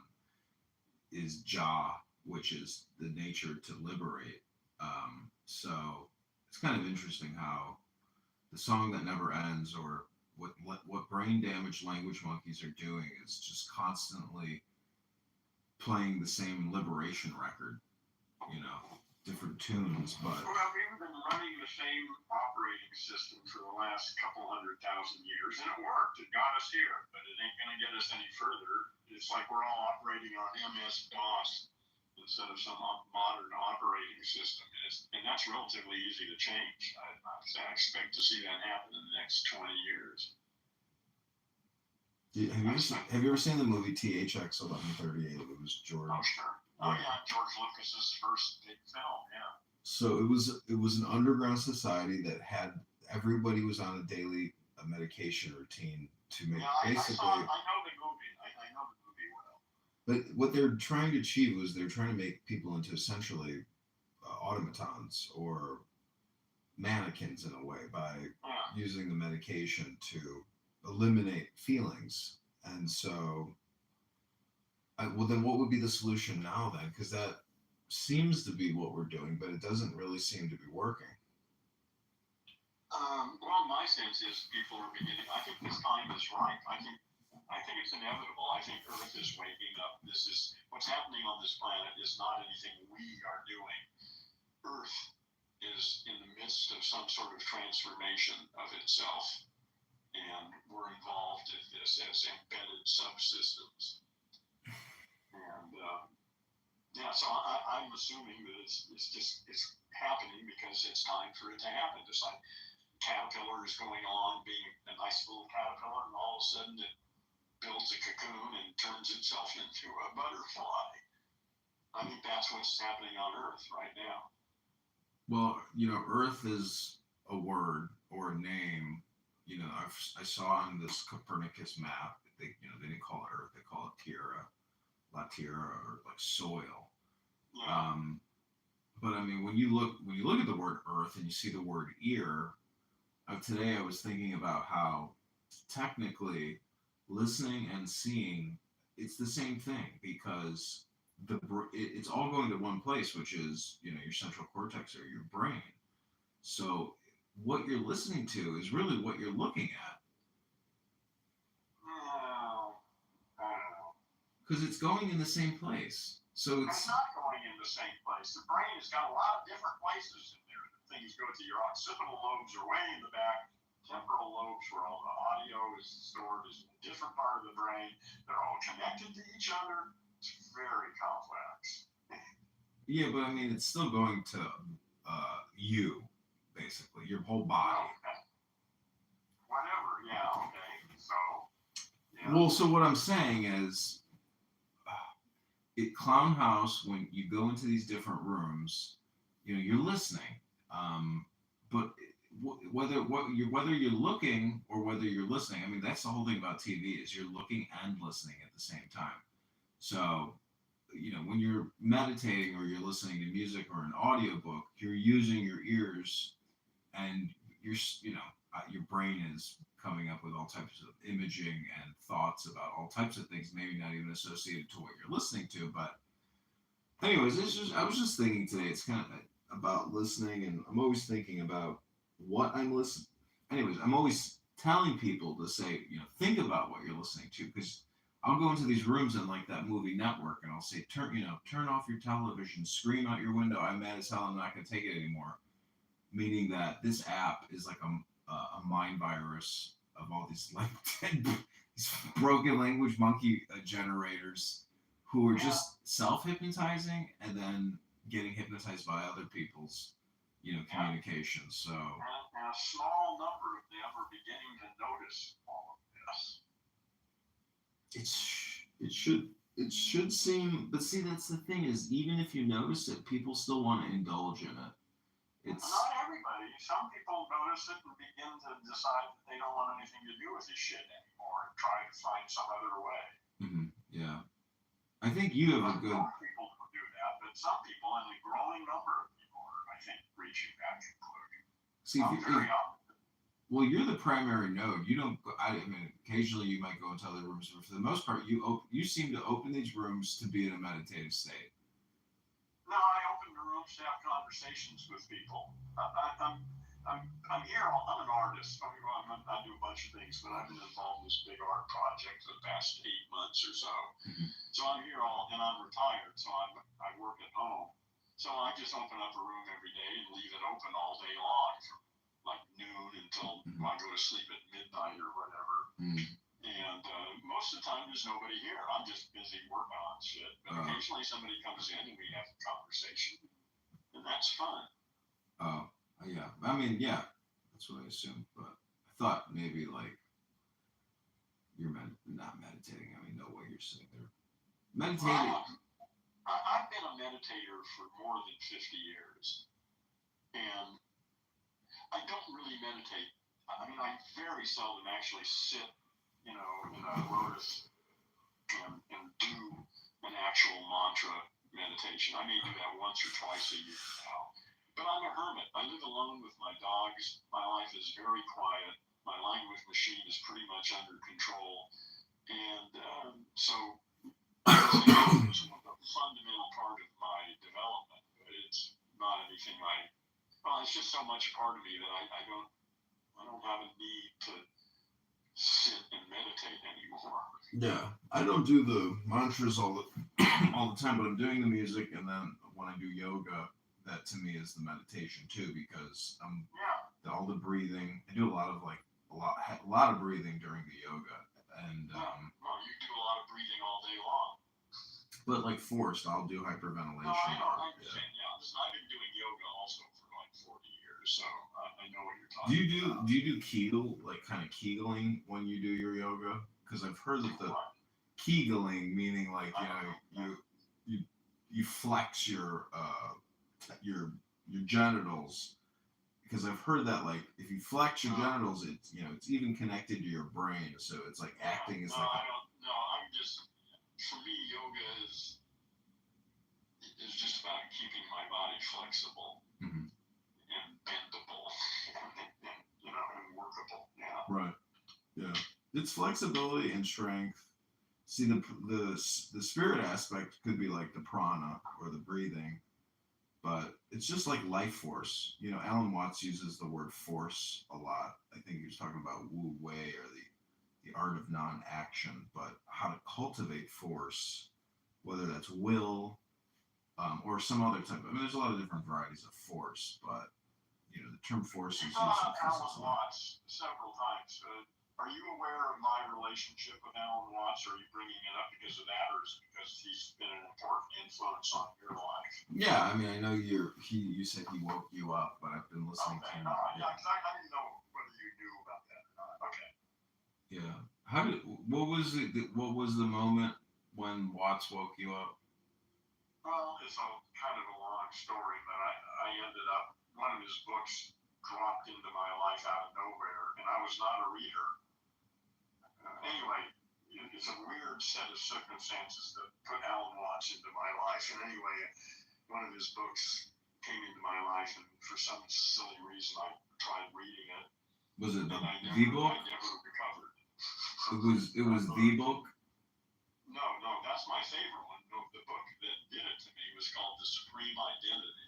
Speaker 5: is Jah, which is the nature to liberate. So it's kind of interesting how the song that never ends, or what brain damaged language monkeys are doing, is just constantly playing the same liberation record, different tunes, but
Speaker 2: Well, we've been running the same operating system for the last couple 100,000 years, and it worked. It got us here, but it ain't going to get us any further. It's like we're all operating on MS-DOS instead of some modern operating system, and that's relatively easy to change. I expect to see that happen in the next 20 years.
Speaker 5: have you ever seen the movie THX 1138? It was George.
Speaker 2: Oh, sure. Oh, yeah, George Lucas's first big film, yeah.
Speaker 5: So it was an underground society that had everybody was on a daily medication routine to make
Speaker 2: Yeah,
Speaker 5: basically.
Speaker 2: I know the movie. I know the movie well.
Speaker 5: But what they're trying to achieve was they're trying to make people into essentially automatons or mannequins in a way by using the medication to eliminate feelings. And so, well, then what would be the solution now then? Because that seems to be what we're doing, but it doesn't really seem to be working.
Speaker 2: Well, my sense is people are beginning. I think this time is right. I think it's inevitable. I think Earth is waking up. This is what's happening on this planet is not anything we are doing. Earth is in the midst of some sort of transformation of itself, and we're involved in this as embedded subsystems. And so I'm assuming that it's happening because it's time for it to happen. Just like caterpillar is going on being a nice little caterpillar, and all of a sudden it builds a cocoon and turns itself into a butterfly. I think that's what's happening on Earth right now.
Speaker 5: Well, Earth is a word or a name. I saw on this Copernicus map, they didn't call it Earth, they call it Terra, La Tierra, or like soil.
Speaker 2: Yeah.
Speaker 5: But I mean, when you look at the word Earth and you see the word ear, today I was thinking about how technically listening and seeing, it's the same thing, because it's all going to one place, which is your central cortex or your brain. So what you're listening to is really what you're looking at.
Speaker 2: I don't know.
Speaker 5: Because it's going in the same place. So
Speaker 2: It's not going in the same place. The brain has got a lot of different places in there. Things go to your occipital lobes are way in the back. Temporal lobes, where all the audio is stored, is a different part of the brain. They're all connected to each other. It's very complex.
Speaker 5: Yeah, but I mean, it's still going to you, basically, your whole body.
Speaker 2: Whatever, yeah, okay. So, yeah.
Speaker 5: Well, so what I'm saying is, Clown House, when you go into these different rooms, you're listening. But whether you're looking or whether you're listening, I mean, that's the whole thing about TV, is you're looking and listening at the same time. So, when you're meditating or you're listening to music or an audiobook, you're using your ears, and your brain is coming up with all types of imaging and thoughts about all types of things, maybe not even associated to what you're listening to. But anyways, I was just thinking today, it's kind of about listening, and I'm always thinking about what I'm listening. Anyways, I'm always telling people to say, think about what you're listening to, because I'll go into these rooms in like that movie Network, and I'll say, turn off your television, scream out your window, I'm mad as hell, I'm not going to take it anymore. Meaning that this app is like a mind virus of all these these broken language monkey generators who are just self-hypnotizing and then getting hypnotized by other people's communications. So
Speaker 2: and a small number of them are beginning to notice all of this.
Speaker 5: It should seem, but see, that's the thing, is even if you notice it, people still want to indulge in it. It's
Speaker 2: not everybody. Some people notice it and begin to decide that they don't want anything to do with this shit anymore and try to find some other way.
Speaker 5: Mm-hmm. Yeah, I think you have a good.
Speaker 2: Some people do that, but some people, and a growing number of people, are, I think, reaching that conclusion.
Speaker 5: See,
Speaker 2: I'm very
Speaker 5: well, you're the primary node. You don't. I mean, occasionally you might go into other rooms, but for the most part, you seem to open these rooms to be in a meditative state.
Speaker 2: No, I open the rooms to have conversations with people. I'm here. I'm an artist. I do a bunch of things, but I've been involved in this big art project for the past 8 months or so. So I'm here and I'm retired, so I work at home. So I just open up a room every day and leave it open all day long from like noon until I go to sleep at midnight or whatever. And most of the time there's nobody here. I'm just busy working on shit. But occasionally somebody comes in and we have a conversation, and that's fun.
Speaker 5: Oh, yeah. I mean, yeah, that's what I assumed. But I thought maybe like you're not meditating. I mean, no way you're sitting there meditating.
Speaker 2: I've been a meditator for more than 50 years, and I don't really meditate. I mean, I very seldom actually sit, in a lotus and do an actual mantra meditation. I may do that once or twice a year now. But I'm a hermit. I live alone with my dogs. My life is very quiet. My language machine is pretty much under control. And so it's a fundamental part of my development. But it's not anything it's just so much a part of me that I don't have a need to sit and meditate anymore.
Speaker 5: Yeah, I don't do the mantras all the time, but I'm doing the music, and then when I do yoga, that to me is the meditation too, because all the breathing. I do a lot of breathing during the yoga, and
Speaker 2: well, you do a lot of breathing all day long.
Speaker 5: But like forced, I'll do hyperventilation.
Speaker 2: No, I understand. Yeah, listen, I've been doing yoga also for like 40 years, so I know what you're talking about.
Speaker 5: Do you do Kegel, like kind of Kegeling when you do your yoga? Because I've heard that the Kegeling, meaning like you flex your genitals. Because I've heard that like if you flex your genitals, it's even connected to your brain, so it's like acting as like.
Speaker 2: I'm just, for me, yoga is just about keeping my body flexible and bendable and workable. Yeah.
Speaker 5: Right. Yeah. It's flexibility and strength. See, the spirit aspect could be like the prana or the breathing, but it's just like life force. Alan Watts uses the word force a lot. I think he was talking about Wu Wei or the art of non-action, but how to cultivate force, whether that's will or some other type of. I mean, there's a lot of different varieties of force, but the term force is used.
Speaker 2: Alan Watts several times. Are you aware of my relationship with Alan Watts? Or are you bringing it up because of that, or is it because he's been an important influence on your life?
Speaker 5: Yeah, I mean, I know you said he woke you up, but I've been listening to him.
Speaker 2: Yeah, because I didn't know whether you knew about that or not. Okay.
Speaker 5: Yeah. What was the moment when Watts woke you up?
Speaker 2: Well, it's kind of a long story, but I ended up, one of his books dropped into my life out of nowhere, and I was not a reader. Anyway, it's a weird set of circumstances that put Alan Watts into my life. And anyway, one of his books came into my life, and for some silly reason, I tried reading it.
Speaker 5: Was it
Speaker 2: the
Speaker 5: book?
Speaker 2: I never recovered.
Speaker 5: It was the book.
Speaker 2: No, that's my favorite one. The book that did it to me was called The Supreme Identity.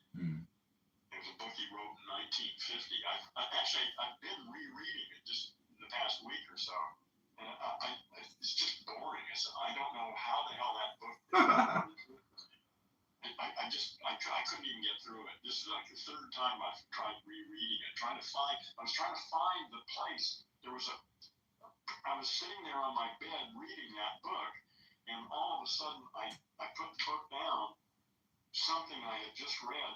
Speaker 2: It was a book he wrote in 1950. I've been rereading it just in the past week or so, and it's just boring. I don't know how the hell that book. I couldn't even get through it. This is like the third time I've tried rereading it, I was trying to find the place. I was sitting there on my bed reading that book, and all of a sudden I put the book down. Something I had just read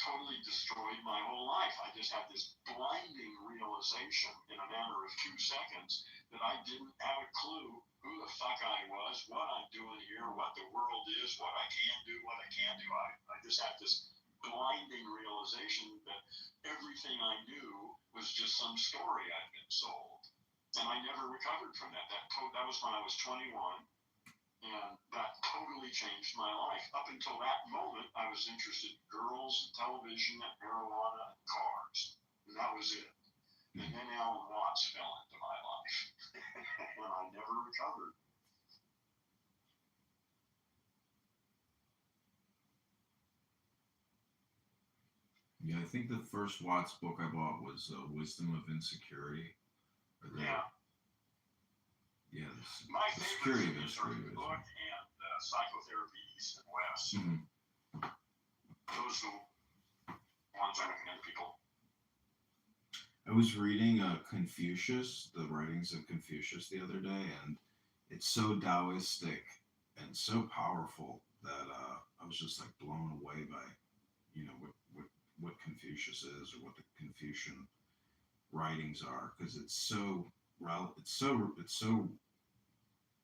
Speaker 2: totally destroyed my whole life. I just had this blinding realization in a matter of 2 seconds that I didn't have a clue who the fuck I was, what I'm doing here, what the world is, what I can do, what I can't do. I just had this blinding realization that everything I knew was just some story I'd been sold. And I never recovered from that. That was when I was 21. And that totally changed my life. Up until that moment, I was interested in girls and television and marijuana and cars. and that was it. And then Alan Watts fell into my life, and I never recovered.
Speaker 5: Yeah, I think the first Watts book I bought was Wisdom of Insecurity. Or
Speaker 2: Yeah.
Speaker 5: Yeah,
Speaker 2: My
Speaker 5: the
Speaker 2: favorite
Speaker 5: Security of
Speaker 2: things are
Speaker 5: Insecurity.
Speaker 2: the book and Psychotherapy East and West.
Speaker 5: Mm-hmm.
Speaker 2: Those are the ones I'm looking at people.
Speaker 5: I was reading Confucius, the writings of Confucius, the other day, and it's so Taoistic and so powerful that I was just like blown away by, you know, what Confucius is or what the Confucian writings are, because it's so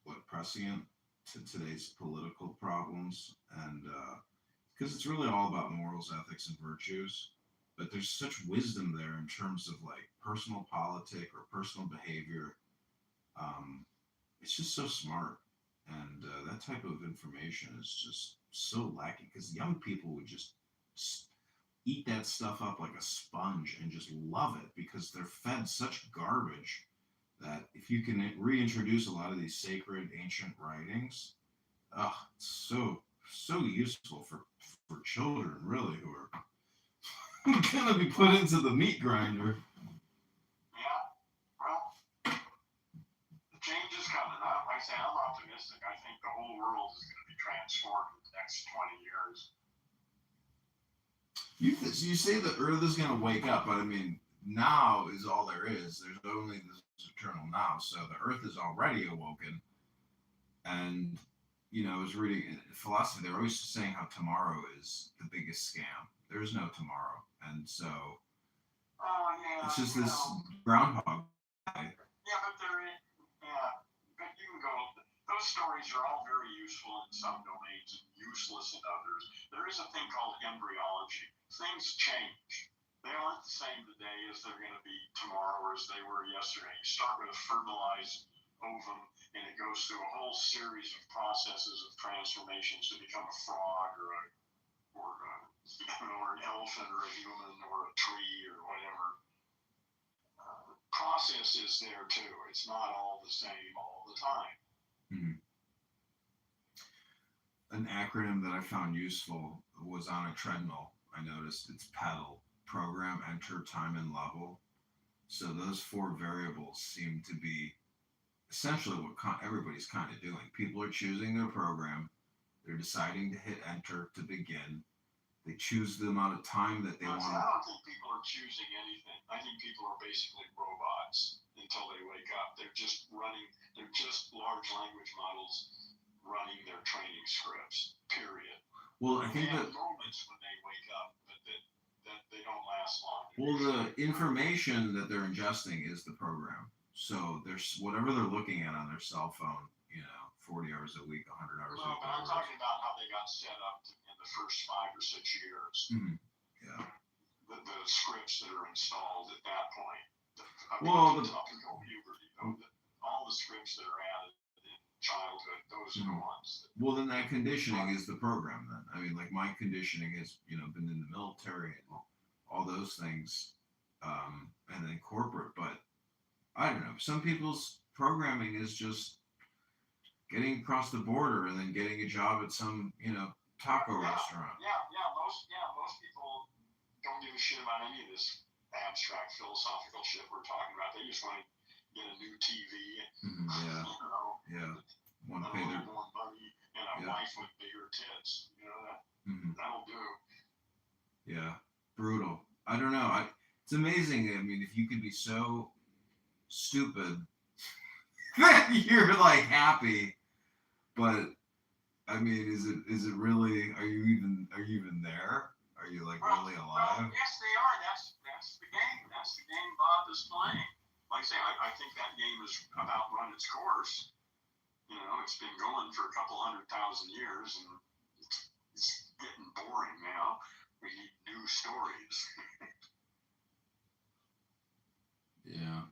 Speaker 5: what prescient to today's political problems, and because it's really all about morals, ethics, and virtues. But there's such wisdom there in terms of like personal politic or personal behavior. It's just so smart, and that type of information is just so lacking because young people would just eat that stuff up like a sponge and just love it because they're fed such garbage that if you can reintroduce a lot of these sacred ancient writings, it's so useful for children really who are gonna be put into the meat grinder.
Speaker 2: Yeah, well, the change is coming. Like I say, I'm optimistic. I think the whole world is going to be transformed in the next 20 years.
Speaker 5: You say the Earth is gonna wake up, but I mean, now is all there is. There's only this eternal now. So the Earth is already awoken, and you know, I was reading in philosophy. They're always saying how tomorrow is the biggest scam. There is no tomorrow, and so
Speaker 2: Yeah,
Speaker 5: it's just this groundhog.
Speaker 2: Yeah, but but you can go. Those stories are all very useful in some domains and useless in others. There is a thing called embryology. Things change. They aren't the same today as they're going to be tomorrow or as they were yesterday. You start with a fertilized ovum, and it goes through a whole series of processes of transformations to become a frog or an elephant or a human or a tree or whatever. Process is there too. It's not all the same all the time.
Speaker 5: Mm-hmm. An acronym that I found useful was on a treadmill. I noticed it's pedal, program, enter, time, and level. So those four variables seem to be essentially what everybody's kind of doing. People are choosing their program. They're deciding to hit enter to begin. They choose the amount of time that they want.
Speaker 2: I don't think people are choosing anything. I think people are basically robots until they wake up. They're just large language models running their training scripts, period.
Speaker 5: Well, I think
Speaker 2: they
Speaker 5: that
Speaker 2: have moments when they wake up, but that they don't last long.
Speaker 5: Well, the information that they're ingesting is the program. So there's whatever they're looking at on their cell phone, 40 hours a week, 100 hours a week.
Speaker 2: But I'm talking about how they got set up in the first 5 or 6 years.
Speaker 5: Mm-hmm. Yeah.
Speaker 2: The scripts that are installed at that point. Up until puberty, all the scripts that are added in childhood, those are the ones.
Speaker 5: Well, then that conditioning is the program. Then I mean, like my conditioning has, been in the military and all those things, and then corporate. But I don't know. Some people's programming is just getting across the border and then getting a job at some, taco restaurant.
Speaker 2: Most people don't give a shit about any of this abstract philosophical shit we're talking about. They just want to get a new TV and
Speaker 5: Want to pay their
Speaker 2: more money and a wife with bigger tits. That'll do.
Speaker 5: Yeah, brutal. I don't know. It's amazing. I mean, if you could be so stupid that you're like happy, but I mean, is it really? Are you even there? Are you like really alive?
Speaker 2: Well, yes, they are. That's the game. That's the game Bob is playing. Like I say, I think that game has about run its course. It's been going for a couple 100,000 years, and it's getting boring now. We need new stories.
Speaker 5: Yeah.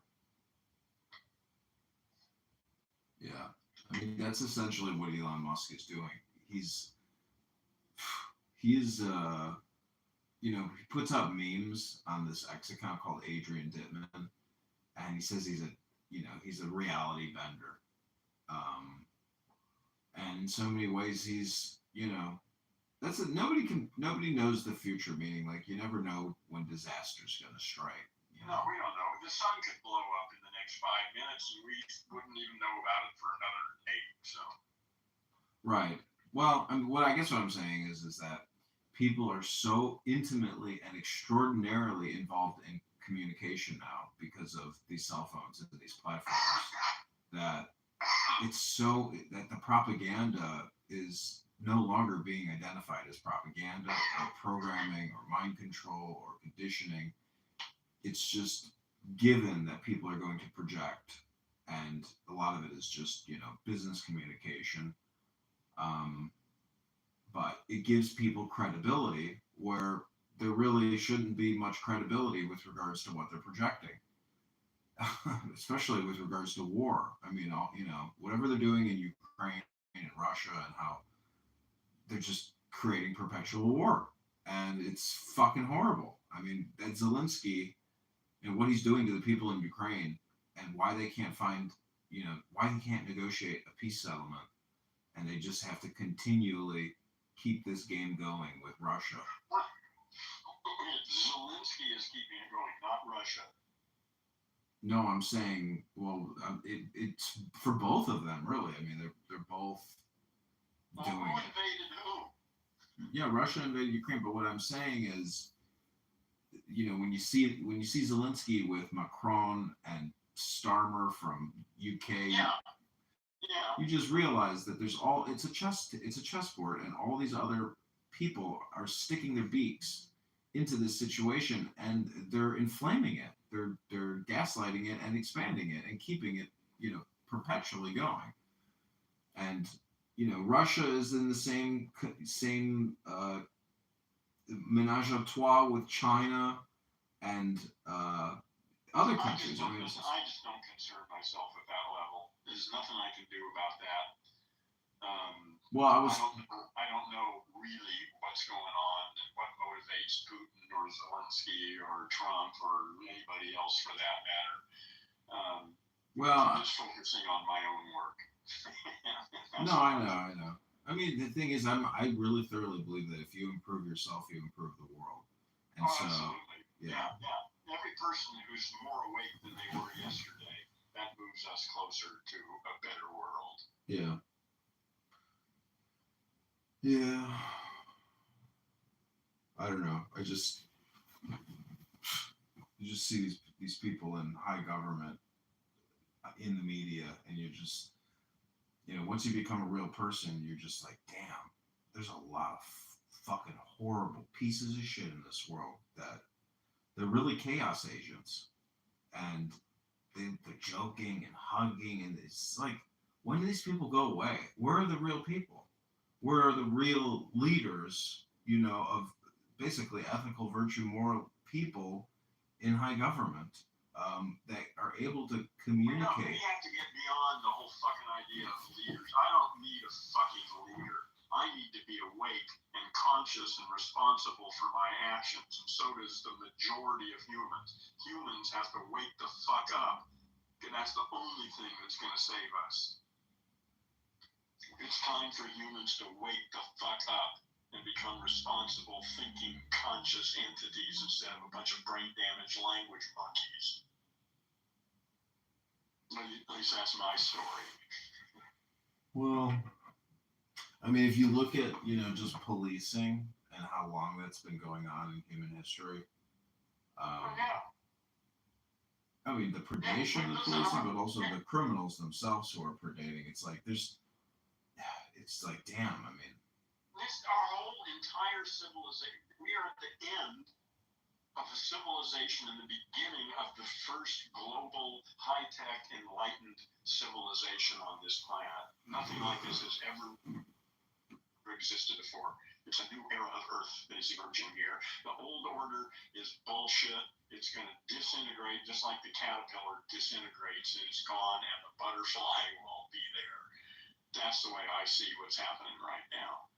Speaker 5: Yeah. I mean, that's essentially what Elon Musk is doing. He's he puts up memes on this X account called Adrian Dittman, and he says he's a reality bender. And in so many ways, nobody knows the future. Meaning, like, you never know when disaster's gonna strike.
Speaker 2: No, we don't know. The sun could blow up in the next 5 minutes, and we wouldn't even know about it for another 8. So.
Speaker 5: Right. Well, what I'm saying is that people are so intimately and extraordinarily involved in communication now because of these cell phones and these platforms that that the propaganda is no longer being identified as propaganda or programming or mind control or conditioning. It's just given that people are going to project, and a lot of it is just business communication. But it gives people credibility where there really shouldn't be much credibility with regards to what they're projecting, especially with regards to war. I mean, whatever they're doing in Ukraine and Russia, and how they're just creating perpetual war, and it's fucking horrible. I mean, that Zelensky and what he's doing to the people in Ukraine, and why they can't why they can't negotiate a peace settlement, and they just have to continually keep this game going with Russia.
Speaker 2: Zelensky is keeping it going, not Russia.
Speaker 5: No, I'm saying, well, it's for both of them, really. I mean, they're both doing
Speaker 2: who invaded who?
Speaker 5: Yeah, Russia invaded Ukraine, but what I'm saying is, when you see Zelensky with Macron and Starmer from UK,
Speaker 2: Yeah.
Speaker 5: you just realize that it's a chessboard, and all these other people are sticking their beaks into this situation, and they're inflaming it. They're gaslighting it and expanding it and keeping it, perpetually going. And Russia is in the same menage a trois with China and other countries.
Speaker 2: I just don't concern myself at that level. There's nothing I can do about that. I don't know really what's going on and what motivates Putin or Zelensky or Trump or anybody else for that matter. I'm just focusing on my own work.
Speaker 5: No, I know. I mean, the thing is, I really thoroughly believe that if you improve yourself, you improve the world. And
Speaker 2: absolutely. Yeah. Every person who's more awake than they were yesterday, that moves us closer to a better world.
Speaker 5: Yeah. Yeah. I don't know. You just see these people in high government, in the media, and you're just, once you become a real person, you're just like, damn, there's a lot of fucking horrible pieces of shit in this world that they're really chaos agents, and they're joking and hugging, and it's like, when do these people go away? Where are the real people? Where are the real leaders, of basically ethical, virtue, moral people in high government that are able to communicate?
Speaker 2: We have to get beyond the whole fucking idea of leaders. I don't need a fucking leader. I need to be awake and conscious and responsible for my actions, and so does the majority of humans. Humans have to wake the fuck up, and that's the only thing that's going to save us. It's time for humans to wake the fuck up and become responsible, thinking, conscious entities instead of a bunch of brain-damaged language monkeys. At least that's my story.
Speaker 5: Well, I mean, if you look at, just policing and how long that's been going on in human history, I mean, the predation of the policing, but also the criminals themselves who are predating. It's like, damn, I mean.
Speaker 2: Our whole entire civilization, we are at the end of a civilization and the beginning of the first global, high-tech, enlightened civilization on this planet. Nothing like this has ever existed before. It's a new era of Earth that is emerging here. The old order is bullshit. It's going to disintegrate just like the caterpillar disintegrates and it's gone, and the butterfly won't be there. That's the way I see what's happening right now.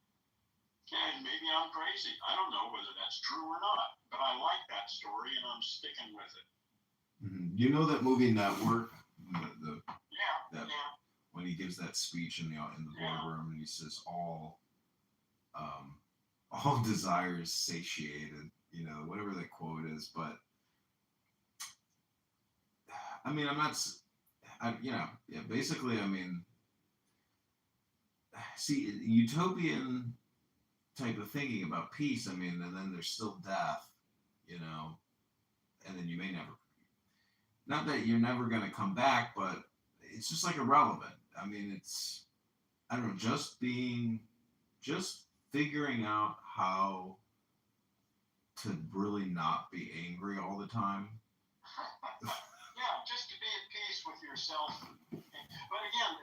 Speaker 2: And maybe I'm crazy. I don't know whether that's true or not, but I like that story and I'm sticking with it.
Speaker 5: You know that movie Network, the
Speaker 2: Yeah,
Speaker 5: that
Speaker 2: yeah.
Speaker 5: when he gives that speech in the
Speaker 2: Yeah.
Speaker 5: boardroom and he says all desires satiated, you know, whatever that quote is. But I mean, I'm not, you know, yeah, basically, I mean, see, utopian type of thinking about peace. I mean, and then there's still death, you know, and then you may never, not that you're never going to come back, but it's just like irrelevant. I mean, it's, I don't know, just figuring out how to really not be angry all the time.
Speaker 2: Yeah, just to be at peace with yourself. But again,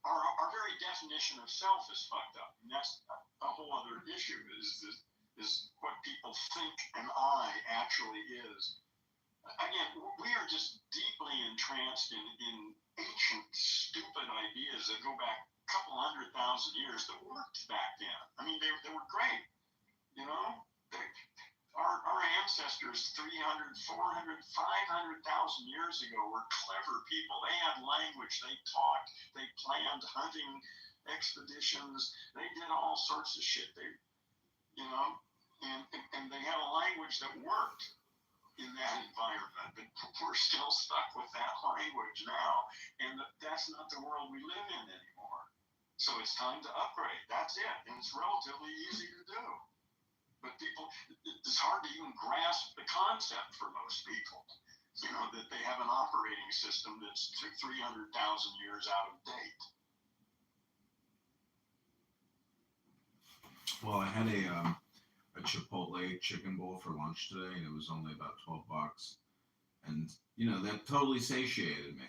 Speaker 2: our very definition of self is fucked up. And that's a whole other issue is what people think an I actually is. Again, we are just deeply entranced in ancient, stupid ideas that go back a couple 100,000 years that worked back then. I mean, they were great, you know? Our ancestors 300, 400, 500,000 years ago were clever people. They had language, they talked, they planned hunting expeditions, they did all sorts of shit. They, you know, and they had a language that worked in that environment, but we're still stuck with that language now, and that's not the world we live in anymore. So it's time to upgrade. That's it, and it's relatively easy to do. But people, it's hard to even grasp the concept for most people, you know, that they have an operating system that's 300,000 years out of date.
Speaker 5: Well, I had a Chipotle chicken bowl for lunch today, and it was only about $12, and you know that totally satiated me.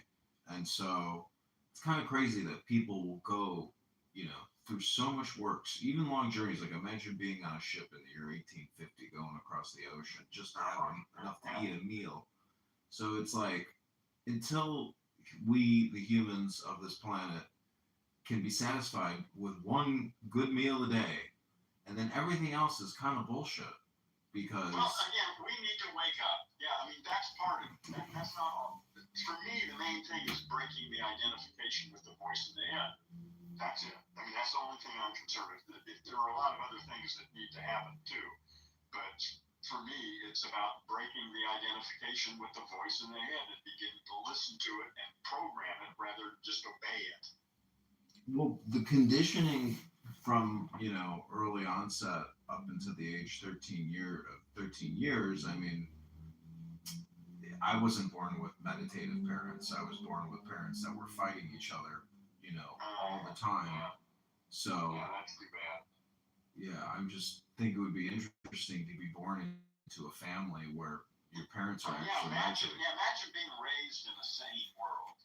Speaker 5: And so it's kind of crazy that people will go, you know, through so much work, even long journeys. Like imagine being on a ship in the year 1850, going across the ocean just to have enough to eat a meal. So it's like until we, the humans of this planet, can be satisfied with one good meal a day, and then everything else is kind of bullshit. Because
Speaker 2: Well, again, we need to wake up. Yeah, I mean, that's part of it. That's not all. For me, the main thing is breaking the identification with the voice in the head. That's it. I mean, that's the only thing I'm concerned with. There are a lot of other things that need to happen too. But for me, it's about breaking the identification with the voice in the head and beginning to listen to it and program it rather than just obey it.
Speaker 5: well, the conditioning from, you know, early onset up into the age 13 years, I mean, I wasn't born with meditative parents. I was born with parents that were fighting each other, you know, all the time.
Speaker 2: Yeah,
Speaker 5: So
Speaker 2: yeah, that's too bad.
Speaker 5: yeah, I'm just think it would be interesting to be born into a family where your parents are
Speaker 2: Yeah,
Speaker 5: actually
Speaker 2: imagine,
Speaker 5: meditating.
Speaker 2: imagine being raised in a sane world.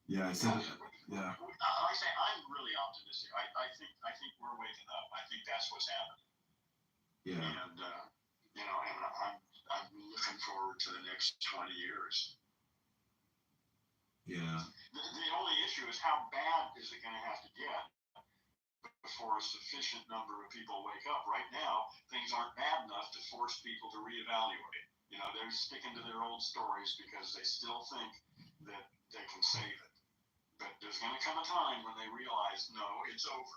Speaker 5: Yeah, I said it. Yeah.
Speaker 2: I say I'm really optimistic. I think we're waking up. I think that's what's happening.
Speaker 5: Yeah.
Speaker 2: And you know, and I'm looking forward to the next 20 years.
Speaker 5: Yeah.
Speaker 2: The only issue is how bad is it going to have to get before a sufficient number of people wake up. Right now, things aren't bad enough to force people to reevaluate. You know, they're sticking to their old stories because they still think that they can save it. But there's going to come a time when they realize, no, it's over.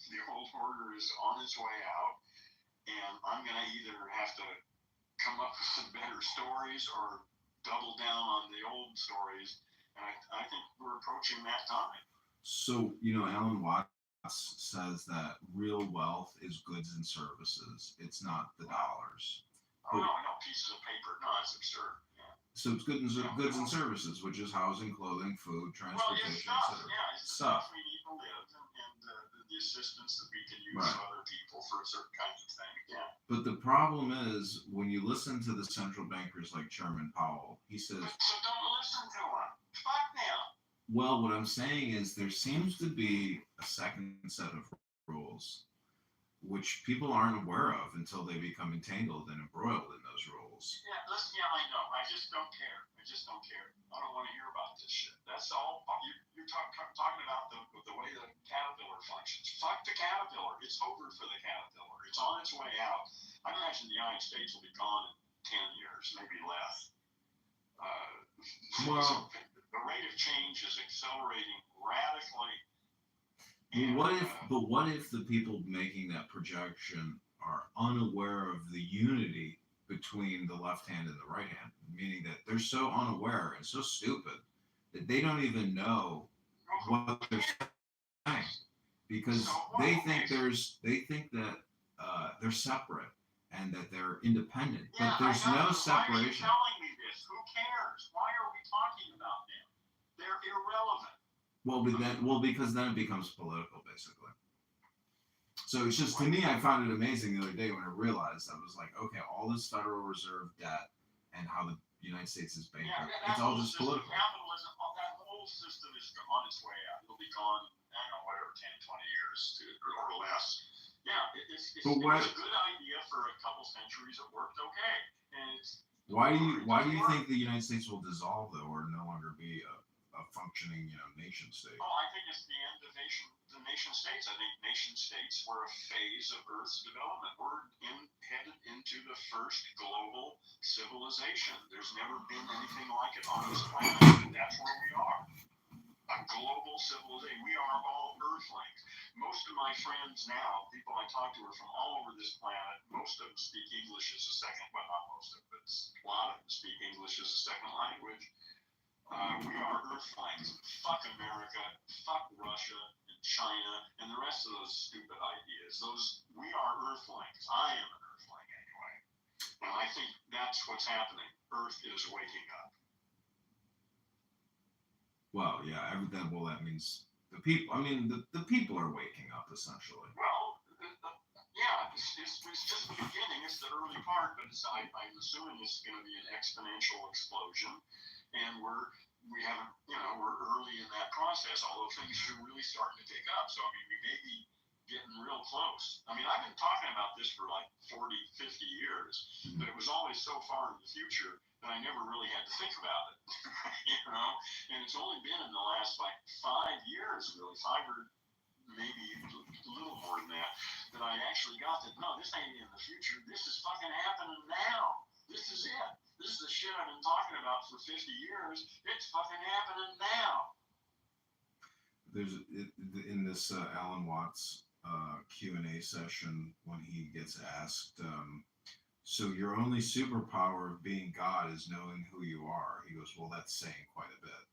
Speaker 2: The old order is on its way out, and I'm going to either have to come up with some better stories or double down on the old stories. And I think we're approaching that time.
Speaker 5: So, you know, Alan Watts says that real wealth is goods and services. It's not the dollars.
Speaker 2: Oh, no, pieces of paper. No, it's absurd. Yeah.
Speaker 5: So it's goods and services, which is housing, clothing, food,
Speaker 2: Well,
Speaker 5: transportation,
Speaker 2: it's stuff.
Speaker 5: etc.
Speaker 2: Yeah, it's the
Speaker 5: Stuff.
Speaker 2: stuff we need to live and the assistance that we can use
Speaker 5: Right.
Speaker 2: from other people for certain kinds of things. Yeah.
Speaker 5: But the problem is when you listen to the central bankers like Chairman Powell, he says,
Speaker 2: So don't listen to them. Fuck them.
Speaker 5: well, what I'm saying is there seems to be a second set of rules which people aren't aware of until they become entangled and embroiled in those rules.
Speaker 2: Yeah, listen, yeah, I know. I just don't care. I just don't care. I don't want to hear about this shit. That's all. You're talking about the way the caterpillar functions. Fuck the caterpillar. It's over for the caterpillar. It's on its way out. I imagine the United States will be gone in 10 years, maybe less.
Speaker 5: Well,
Speaker 2: the rate of change is accelerating radically.
Speaker 5: What if the people making that projection are unaware of the unity between the left hand and the right hand, meaning that they're so unaware and so stupid that they don't even know what they're saying because they think that they're separate and that they're independent,
Speaker 2: Yeah,
Speaker 5: but there's no separation.
Speaker 2: Why are you telling me this? Who cares? Why are we talking about them? They're irrelevant.
Speaker 5: Because then it becomes political, basically. So it's just, to me, I found it amazing the other day when I realized, I was like, okay, all this Federal Reserve debt and how the United States is bankrupt, it's all just political.
Speaker 2: Capitalism, that whole system is on its way out. It'll be gone, I don't know, whatever, 10, 20 years or less. Yeah, it's a good idea for a couple centuries. It worked okay. And
Speaker 5: why do you think the United States will dissolve, though, or no longer be a functioning, nation state?
Speaker 2: Oh, I think it's the end of the nation states. I think nation states were a phase of Earth's development. We're headed into the first global civilization. There's never been anything like it on this planet. That's where we are. A global civilization. We are all Earthlings. Most of my friends now, people I talk to, are from all over this planet. Most of them speak English as a second, well, not most of them, but a lot of them speak English as a second language. We are Earthlings. Fuck America, fuck Russia and China and the rest of those stupid ideas. We are Earthlings. I am an Earthling anyway. And I think that's what's happening. Earth is waking up.
Speaker 5: Well, yeah, that means the people, the people are waking up, essentially.
Speaker 2: Well, yeah, it's just the beginning. It's the early part, but I'm assuming it's going to be an exponential explosion. And we're early in that process, although things are really starting to pick up. So, we may be getting real close. I've been talking about this for like 40, 50 years, but it was always so far in the future that I never really had to think about it, And it's only been in the last like 5 years, really, 5 or maybe a little more than that I actually got that, no, this ain't in the future. This is fucking happening now. This is it. This is the shit I've been talking about for 50 years. It's fucking happening now.
Speaker 5: There's in this Alan Watts Q&A session when he gets asked, so your only superpower of being God is knowing who you are. He goes, well, that's saying quite a bit.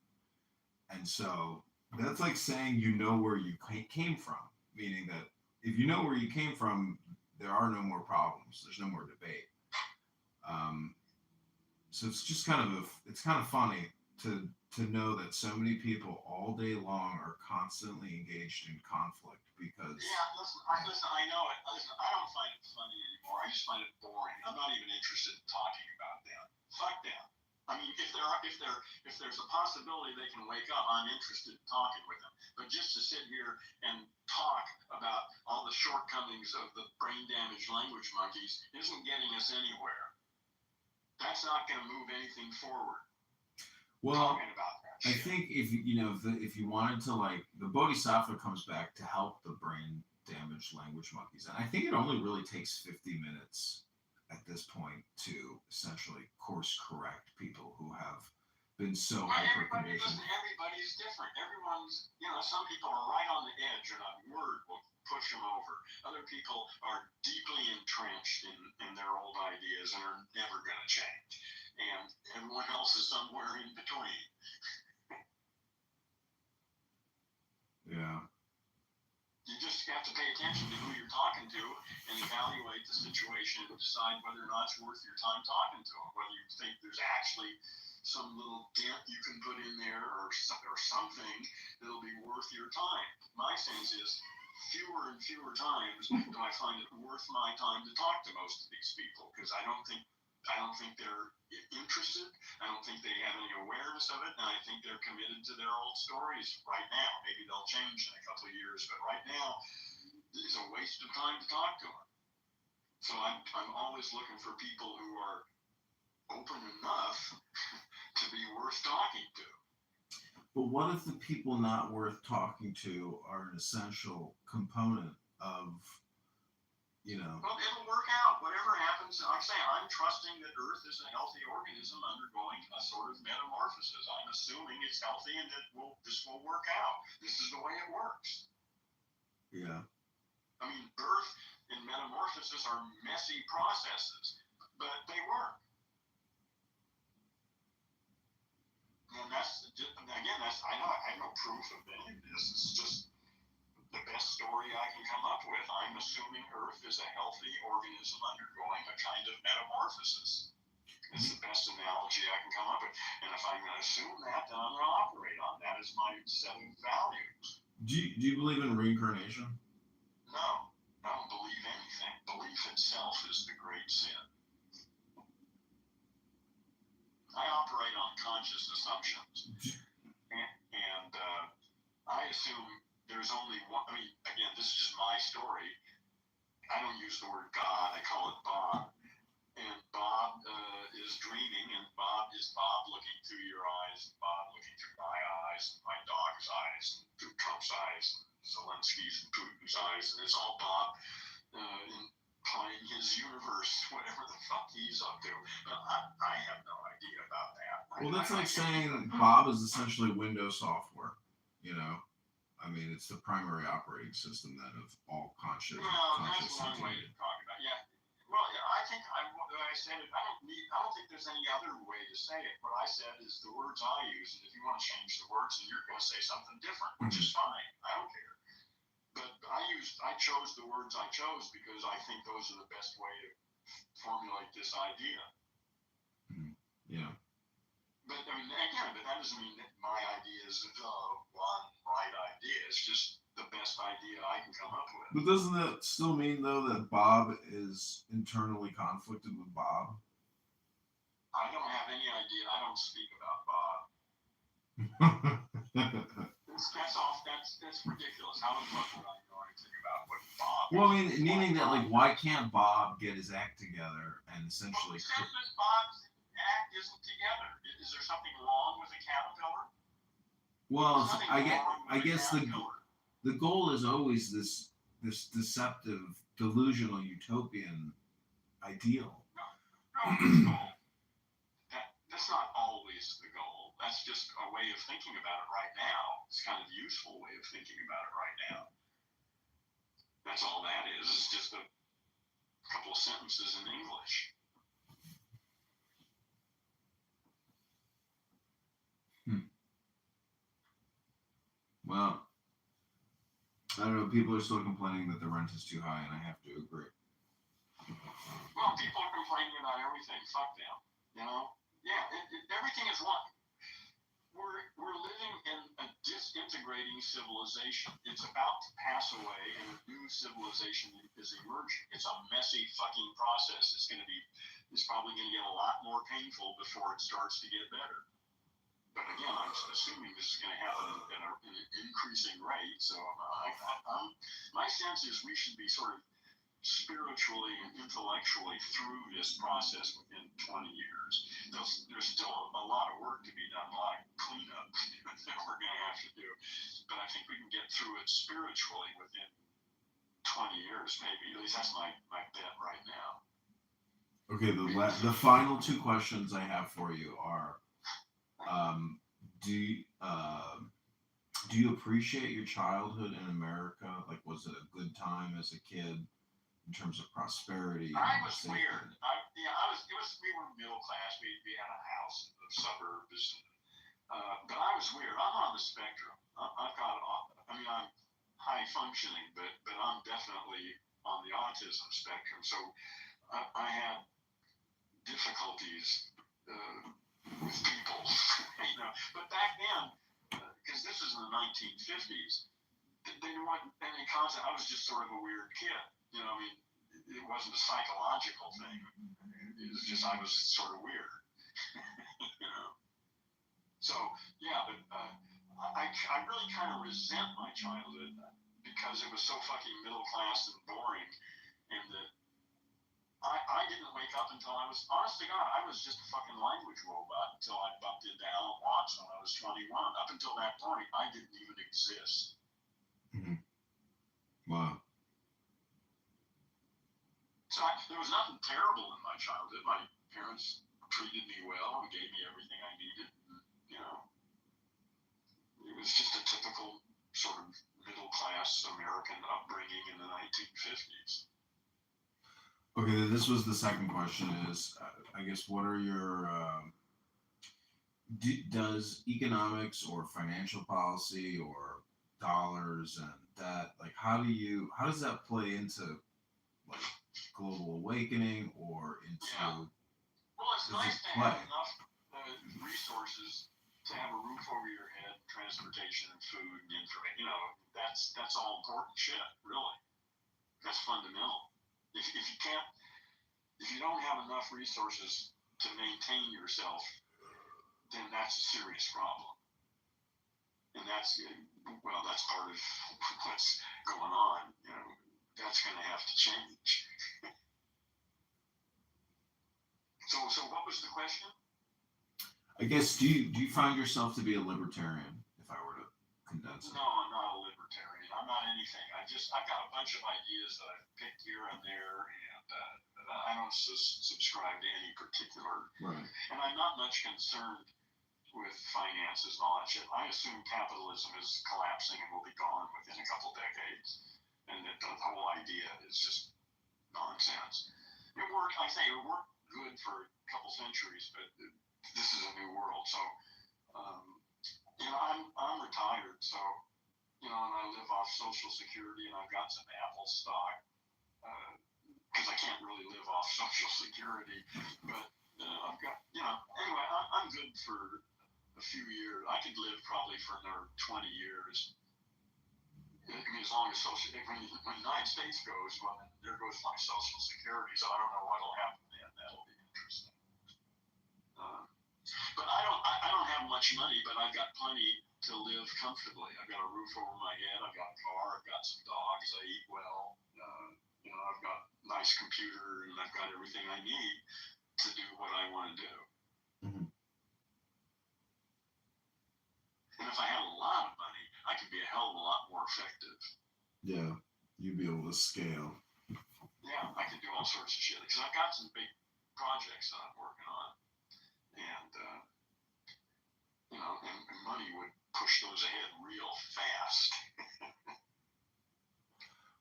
Speaker 5: And so that's like saying you know where you came from, meaning that if you know where you came from, there are no more problems. There's no more debate. So it's just kind of funny to know that so many people all day long are constantly engaged in conflict because. Yeah,
Speaker 2: listen, I know it. Listen, I don't find it funny anymore. I just find it boring. I'm not even interested in talking about them. Fuck them. If there's a possibility they can wake up, I'm interested in talking with them. But just to sit here and talk about all the shortcomings of the brain-damaged language monkeys isn't getting us anywhere. That's not going to move anything forward.
Speaker 5: Well, I think if you wanted to, like, the Bodhisattva comes back to help the brain-damaged language monkeys, and I think it only really takes 50 minutes at this point to essentially course correct people who have been so hyper-conditioned.
Speaker 2: Everybody's different. Everyone's, some people are right on the edge and a word will push them over. Other people are deeply entrenched in their old ideas and are never going to change. And everyone else is somewhere in between.
Speaker 5: Yeah.
Speaker 2: You just have to pay attention to who you're talking to and evaluate the situation and decide whether or not it's worth your time talking to them. Whether you think there's actually some little dent you can put in there or something that'll be worth your time. My sense is fewer and fewer times do I find it worth my time to talk to most of these people because I don't think they're interested. I don't think they have any awareness of it, and I think they're committed to their old stories right now. Maybe they'll change in a couple of years, but right now it's a waste of time to talk to them. So I'm always looking for people who are open enough to be worth talking to.
Speaker 5: But what if the people not worth talking to are an essential component of, you know?
Speaker 2: Well, it'll work out. Whatever happens, like I say, I'm trusting that Earth is a healthy organism undergoing a sort of metamorphosis. I'm assuming it's healthy and that this will work out. This is the way it works.
Speaker 5: Yeah.
Speaker 2: I mean, birth and metamorphosis are messy processes, but they work. And that's just, again, I have no proof of any of this. It's just the best story I can come up with. I'm assuming Earth is a healthy organism undergoing a kind of metamorphosis. It's the best analogy I can come up with. And if I'm going to assume that, then I'm going to operate on that as my set of values.
Speaker 5: Do you believe in reincarnation?
Speaker 2: No, I don't believe anything. Belief itself is the great sin. I operate on conscious assumptions. And I assume there's only one. I mean, again, this is just my story. I don't use the word God. I call it Bob. And Bob is dreaming, and Bob is Bob looking through your eyes, and Bob looking through my eyes, and my dog's eyes, and through Trump's eyes, and Zelensky's and Putin's eyes, and it's all Bob playing his universe, whatever the fuck he's up to. But I have no idea about that.
Speaker 5: Well, that's like saying Bob is essentially Windows software, you know? I mean, it's the primary operating system then of all conscious.
Speaker 2: Well, that's one way to talk about it. Yeah. Well, yeah, I think I said it. I don't think there's any other way to say it. What I said is the words I use, and if you want to change the words, then you're going to say something different, which is fine. I don't care. But I chose the words I chose because I think those are the best way to formulate this idea.
Speaker 5: Yeah.
Speaker 2: But I mean, again, but that doesn't mean that my idea is the one right idea. It's just the best idea I can come up with.
Speaker 5: But doesn't that still mean, though, that Bob is internally conflicted with Bob?
Speaker 2: I don't have any idea. I don't speak about Bob. That's ridiculous. How the fuck would I know anything about what Bob?
Speaker 5: Well, I mean, meaning that, like, why can't Bob get his act together and essentially?
Speaker 2: Well, since Bob's act isn't together, is there something wrong with a caterpillar?
Speaker 5: Well, I guess the goal is always this deceptive, delusional, utopian ideal.
Speaker 2: No, that's not always the goal. That's just a way of thinking about it right now. It's kind of a useful way of thinking about it right now. That's all that is. It's just a couple of sentences in English.
Speaker 5: Well, I don't know. People are still complaining that the rent is too high, and I have to agree.
Speaker 2: Well, people are complaining about everything. Fuck them. You know? Yeah, everything is one. We're living in a disintegrating civilization. It's about to pass away, and a new civilization is emerging. It's a messy fucking process. It's probably going to get a lot more painful before it starts to get better. But again, I'm assuming this is going to happen at an increasing rate. So my sense is we should be sort of spiritually and intellectually through this process within 20 years. There's still a lot of work to be done, a lot of cleanup that we're going to have to do. But I think we can get through it spiritually within 20 years, maybe. At least that's my bet right now.
Speaker 5: Okay, the final two questions I have for you are. Do you appreciate your childhood in America? Like, was it a good time as a kid in terms of prosperity?
Speaker 2: I was weird. We were middle class. We had a house in the suburbs, but I was weird. I'm on the spectrum. I'm high functioning, but I'm definitely on the autism spectrum. So I had difficulties with people, you know. But back then, because this was in the 1950s, there wasn't any concept. I was just sort of a weird kid, you know. I mean, it wasn't a psychological thing. It was just I was sort of weird, you know. So yeah, but I really kind of resent my childhood because it was so fucking middle class and boring, and that I didn't wake up until I was, honest to God, I was just a fucking language robot until I bumped into Alan Watts when I was 21. Up until that point, I didn't even exist.
Speaker 5: Wow.
Speaker 2: So there was nothing terrible in my childhood. My parents treated me well and gave me everything I needed. And, you know, it was just a typical sort of middle class American upbringing in the 1950s.
Speaker 5: Okay, this was the second question. Is I guess what are your does economics or financial policy or dollars and that like how does that play into like global awakening or into
Speaker 2: Well, it's
Speaker 5: Does
Speaker 2: nice
Speaker 5: it
Speaker 2: to
Speaker 5: play?
Speaker 2: have enough resources to have a roof over your head, transportation and food and information. You know, that's all important shit, really. That's fundamental. If you don't have enough resources to maintain yourself, then that's a serious problem. And that's part of what's going on. You know, that's going to have to change. So what was the question?
Speaker 5: I guess do you find yourself to be a libertarian if I were to condense it?
Speaker 2: No, I'm not a libertarian. I'm not anything. I've got a bunch of ideas that I've picked here and there, and I don't subscribe to any particular.
Speaker 5: Right.
Speaker 2: And I'm not much concerned with finances and all that shit. I assume capitalism is collapsing and will be gone within a couple decades, and that the whole idea is just nonsense. It worked good for a couple centuries, but this is a new world. So, you know, I'm retired, so, you know, and I live off Social Security, and I've got some Apple stock, because I can't really live off Social Security, but I've got, you know, anyway, I'm good for a few years. I could live probably for another 20 years. I mean, as long as when the United States goes, well, then there goes my Social Security, so I don't know what'll happen then. That'll be interesting. But I don't have much money, but I've got plenty to live comfortably. I've got a roof over my head. I've got a car. I've got some dogs. I eat well. You know, I've got a nice computer, and I've got everything I need to do what I want to do.
Speaker 5: Mhm.
Speaker 2: And if I had a lot of money, I could be a hell of a lot more effective.
Speaker 5: Yeah, you'd be able to scale.
Speaker 2: Yeah, I can do all sorts of shit because I've got some big projects that I'm working on, and you know, and money would push those ahead real fast.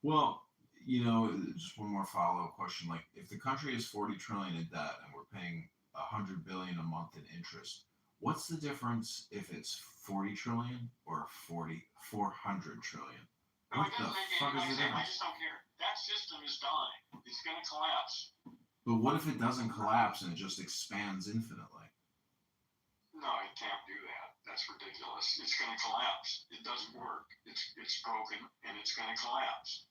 Speaker 5: Well, you know, just one more follow-up question. Like, if the country is 40 trillion in debt and we're paying 100 billion a month in interest, what's the difference if it's 40 trillion or 400 trillion? What
Speaker 2: It
Speaker 5: the
Speaker 2: doesn't make
Speaker 5: fuck
Speaker 2: any
Speaker 5: is the
Speaker 2: sense. I
Speaker 5: difference?
Speaker 2: just don't care. That system is dying. It's going to collapse.
Speaker 5: But what if it doesn't collapse and it just expands infinitely?
Speaker 2: No, it can't do that. That's ridiculous. It's going to collapse. It doesn't work. It's broken, and it's going to collapse.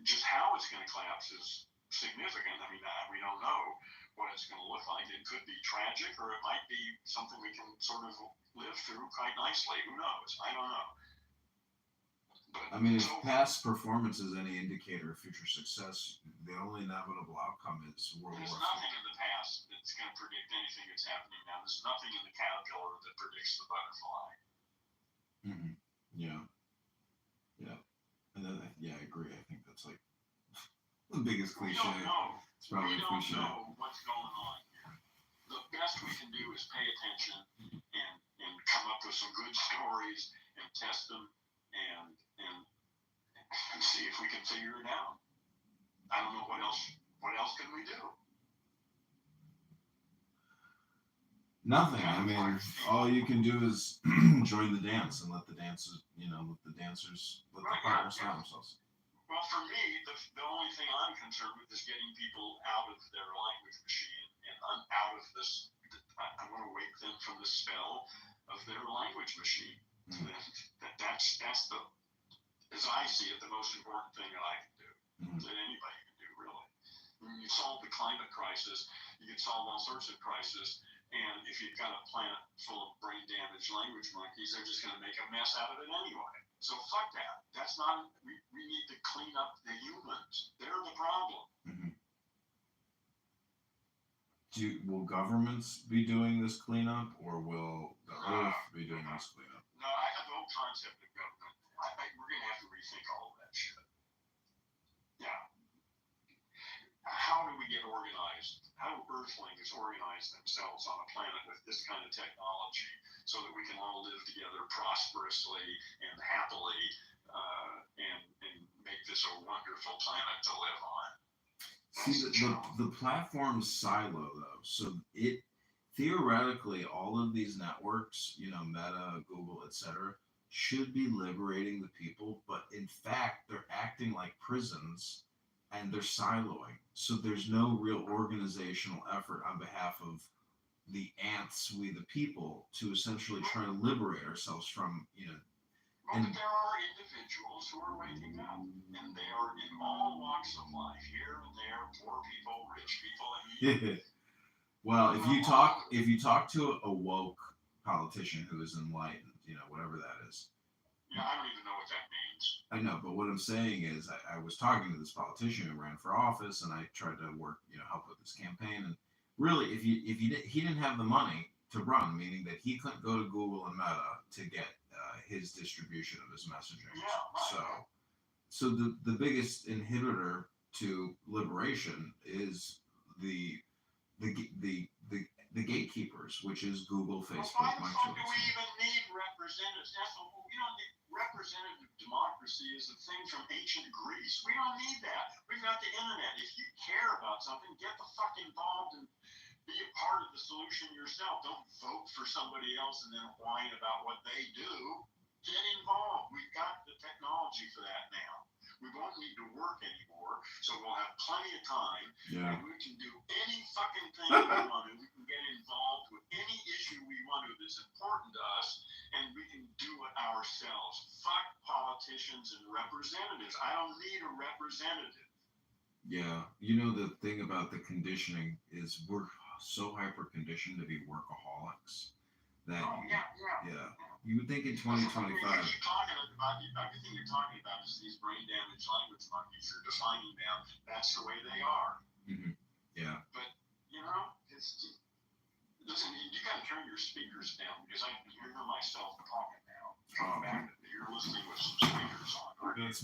Speaker 2: Just how it's going to collapse is significant. I mean, we don't know what it's going to look like. It could be tragic, or it might be something we can sort of live through quite nicely. Who knows? I don't know. But
Speaker 5: I mean, if
Speaker 2: so
Speaker 5: past performance is any indicator of future success, the only inevitable outcome is World
Speaker 2: there's
Speaker 5: War
Speaker 2: nothing
Speaker 5: III.
Speaker 2: in the past that's going to predict anything that's happening now. There's nothing in the caterpillar that predicts the butterfly.
Speaker 5: Mm-hmm. Yeah. Yeah. And then, yeah, I agree. I think that's like the biggest
Speaker 2: We
Speaker 5: cliche.
Speaker 2: don't know.
Speaker 5: It's probably
Speaker 2: We
Speaker 5: a
Speaker 2: don't
Speaker 5: cliche.
Speaker 2: know what's going on here. The best we can do is pay attention and come up with some good stories and test them and see if we can figure it out. I don't know what else. What else can we do?
Speaker 5: Nothing. I mean, all you can do is join the dance and let the dancers, let the partners find themselves.
Speaker 2: Well, for me, the only thing I'm concerned with is getting people out of their language machine and out of this. I want to wake them from the spell of their language machine.
Speaker 5: Mhm.
Speaker 2: That's the, as I see it, the most important thing that I can do,
Speaker 5: Mhm.
Speaker 2: that anybody can do, really. When you solve the climate crisis, you can solve all sorts of crises. And if you've got a planet full of brain-damaged language monkeys, they're just going to make a mess out of it anyway. So fuck that. That's not. We need to clean up the humans. They're the problem.
Speaker 5: Mhm. will governments be doing this cleanup, or will the Earth be doing this cleanup?
Speaker 2: No, I have the whole concept of government. We're going to have to rethink all of that shit. Yeah. How do we get organized? How do Earthlings organize themselves on a planet with this kind of technology so that we can all live together prosperously and happily and make this a wonderful planet to live on?
Speaker 5: See, the platform's silo though, so it theoretically all of these networks, Meta, Google, etc., should be liberating the people, but in fact they're acting like prisons and they're siloing. So there's no real organizational effort on behalf of the ants, we the people, to essentially try to liberate ourselves from,
Speaker 2: Well, but there are individuals who are waking up, and they are in all walks of life, here and there, poor people, rich people, and
Speaker 5: well, if you talk to a woke politician who is enlightened, whatever that is.
Speaker 2: yeah, I don't even know what that means.
Speaker 5: I know, but what I'm saying is, I was talking to this politician who ran for office, and I tried to work, help with this campaign. And really, he didn't have the money to run, meaning that he couldn't go to Google and Meta to get his distribution of his messaging.
Speaker 2: Yeah, right.
Speaker 5: So the biggest inhibitor to liberation is the gatekeepers, which is Google, Facebook,
Speaker 2: Well, why the fuck do
Speaker 5: Microsoft.
Speaker 2: we even need representatives? We don't need representative democracy is a thing from ancient Greece. We don't need that. We've got the internet. If you care about something, get the fuck involved and be a part of the solution yourself. Don't vote for somebody else and then whine about what they do. Get involved. We've got the technology for that now. We won't need to work anymore, so we'll have plenty of time,
Speaker 5: Yeah.
Speaker 2: and we can do any fucking thing we want to. We can get involved with any issue we want to that's important to us, and we can do it ourselves. Fuck politicians and representatives. I don't need a representative.
Speaker 5: Yeah. The thing about the conditioning is we're so hyper conditioned to be workaholics that yeah. You would think in 2025.
Speaker 2: You keep talking about everything you're talking about is these brain damaged language monkeys. You're defining them. That's the way they are.
Speaker 5: Mm-hmm. Yeah.
Speaker 2: But listen. You got to turn your speakers down because I can hear myself talking now. You're listening with some speakers on. Right?
Speaker 5: That's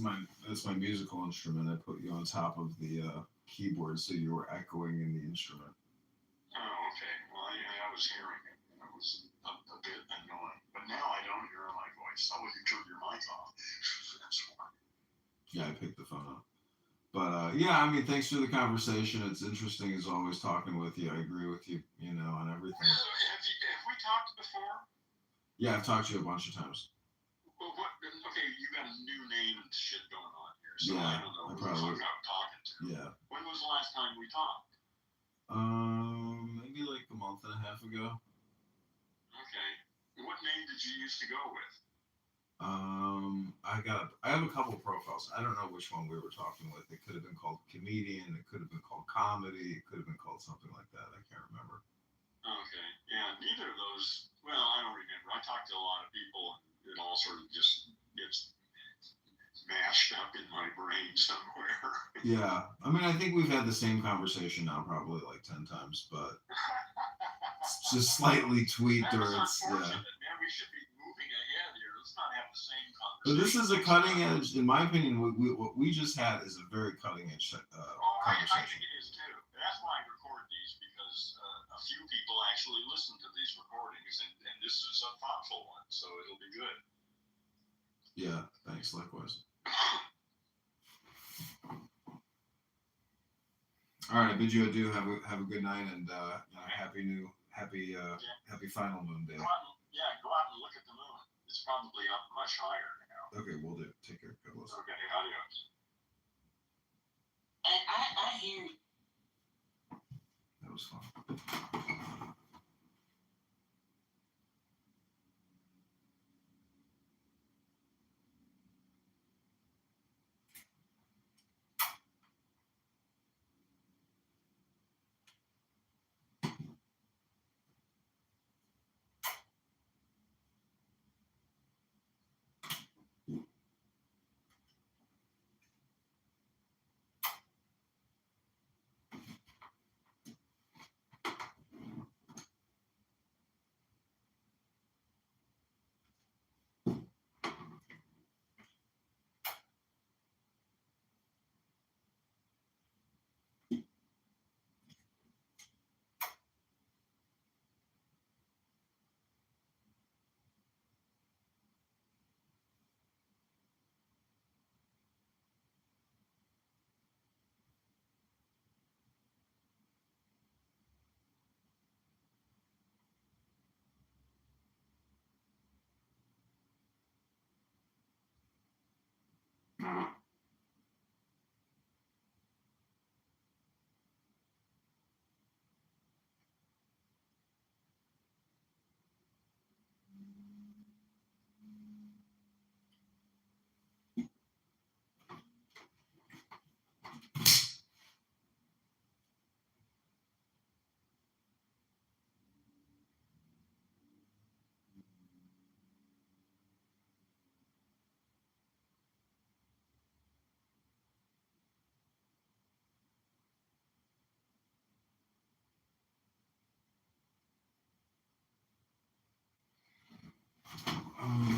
Speaker 5: my musical instrument. I put you on top of the keyboard so you were echoing in the instrument.
Speaker 2: Oh, okay. Well, I was hearing it. And it was a bit annoying. But now I don't hear my voice. Oh, you turned your mic off. That's fine.
Speaker 5: Yeah, I picked the phone up. But yeah, I mean, thanks for the conversation. It's interesting as always talking with you. I agree with you, on everything.
Speaker 2: Have we talked before?
Speaker 5: Yeah, I've talked to you a bunch of times.
Speaker 2: Well, okay, you got a new name and shit going on here, so
Speaker 5: Yeah,
Speaker 2: I don't know who the fuck I'm talking to.
Speaker 5: Yeah.
Speaker 2: When was the last time we talked?
Speaker 5: Maybe like a month and a half ago.
Speaker 2: Okay. What name did you used to go with?
Speaker 5: I have a couple of profiles. I don't know which one we were talking with. It could have been called comedian. It could have been called comedy. It could have been called something like that. I can't remember.
Speaker 2: Okay. Yeah, neither of those. Well, I don't remember. I talked to a lot of people, and it all sort of just gets mashed up in my brain somewhere.
Speaker 5: Yeah. I mean, I think we've had the same conversation now probably like 10 times, but it's just slightly tweaked or it's,
Speaker 2: unfortunate, man. We should be moving ahead here. Let's not have the same conversation.
Speaker 5: But this is a cutting edge, in my opinion, what we just had is a very cutting edge
Speaker 2: I
Speaker 5: conversation.
Speaker 2: think it is too. That's why I record these, because a few people actually listen to these recordings, and this is a thoughtful one, so it'll be good.
Speaker 5: Yeah, thanks. Likewise. All right, I bid you adieu. Have a good night, and happy final moon day.
Speaker 2: Go out and look at the moon. It's probably up much higher now.
Speaker 5: Okay, we'll do. Take care. God bless.
Speaker 2: Okay, adios.
Speaker 4: I hear you.
Speaker 5: That was fun.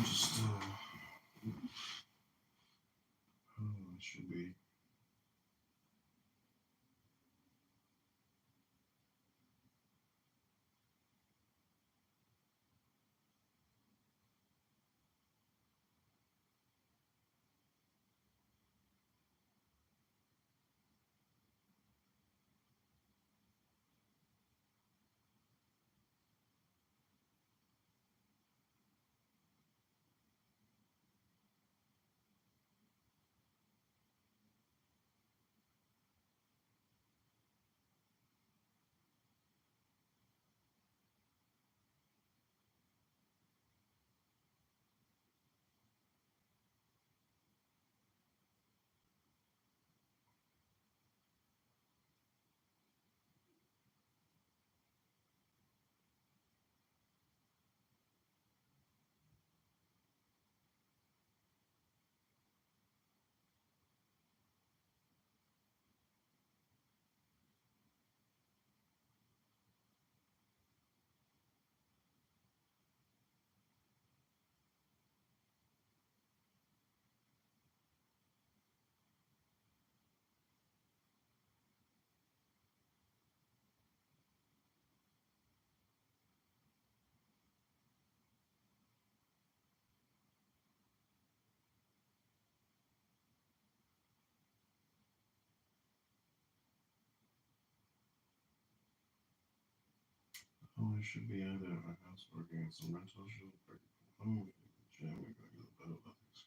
Speaker 5: Just it should be. Oh, I should be out at my house working on some rental show, working from home, gym, and going to the battle ethics.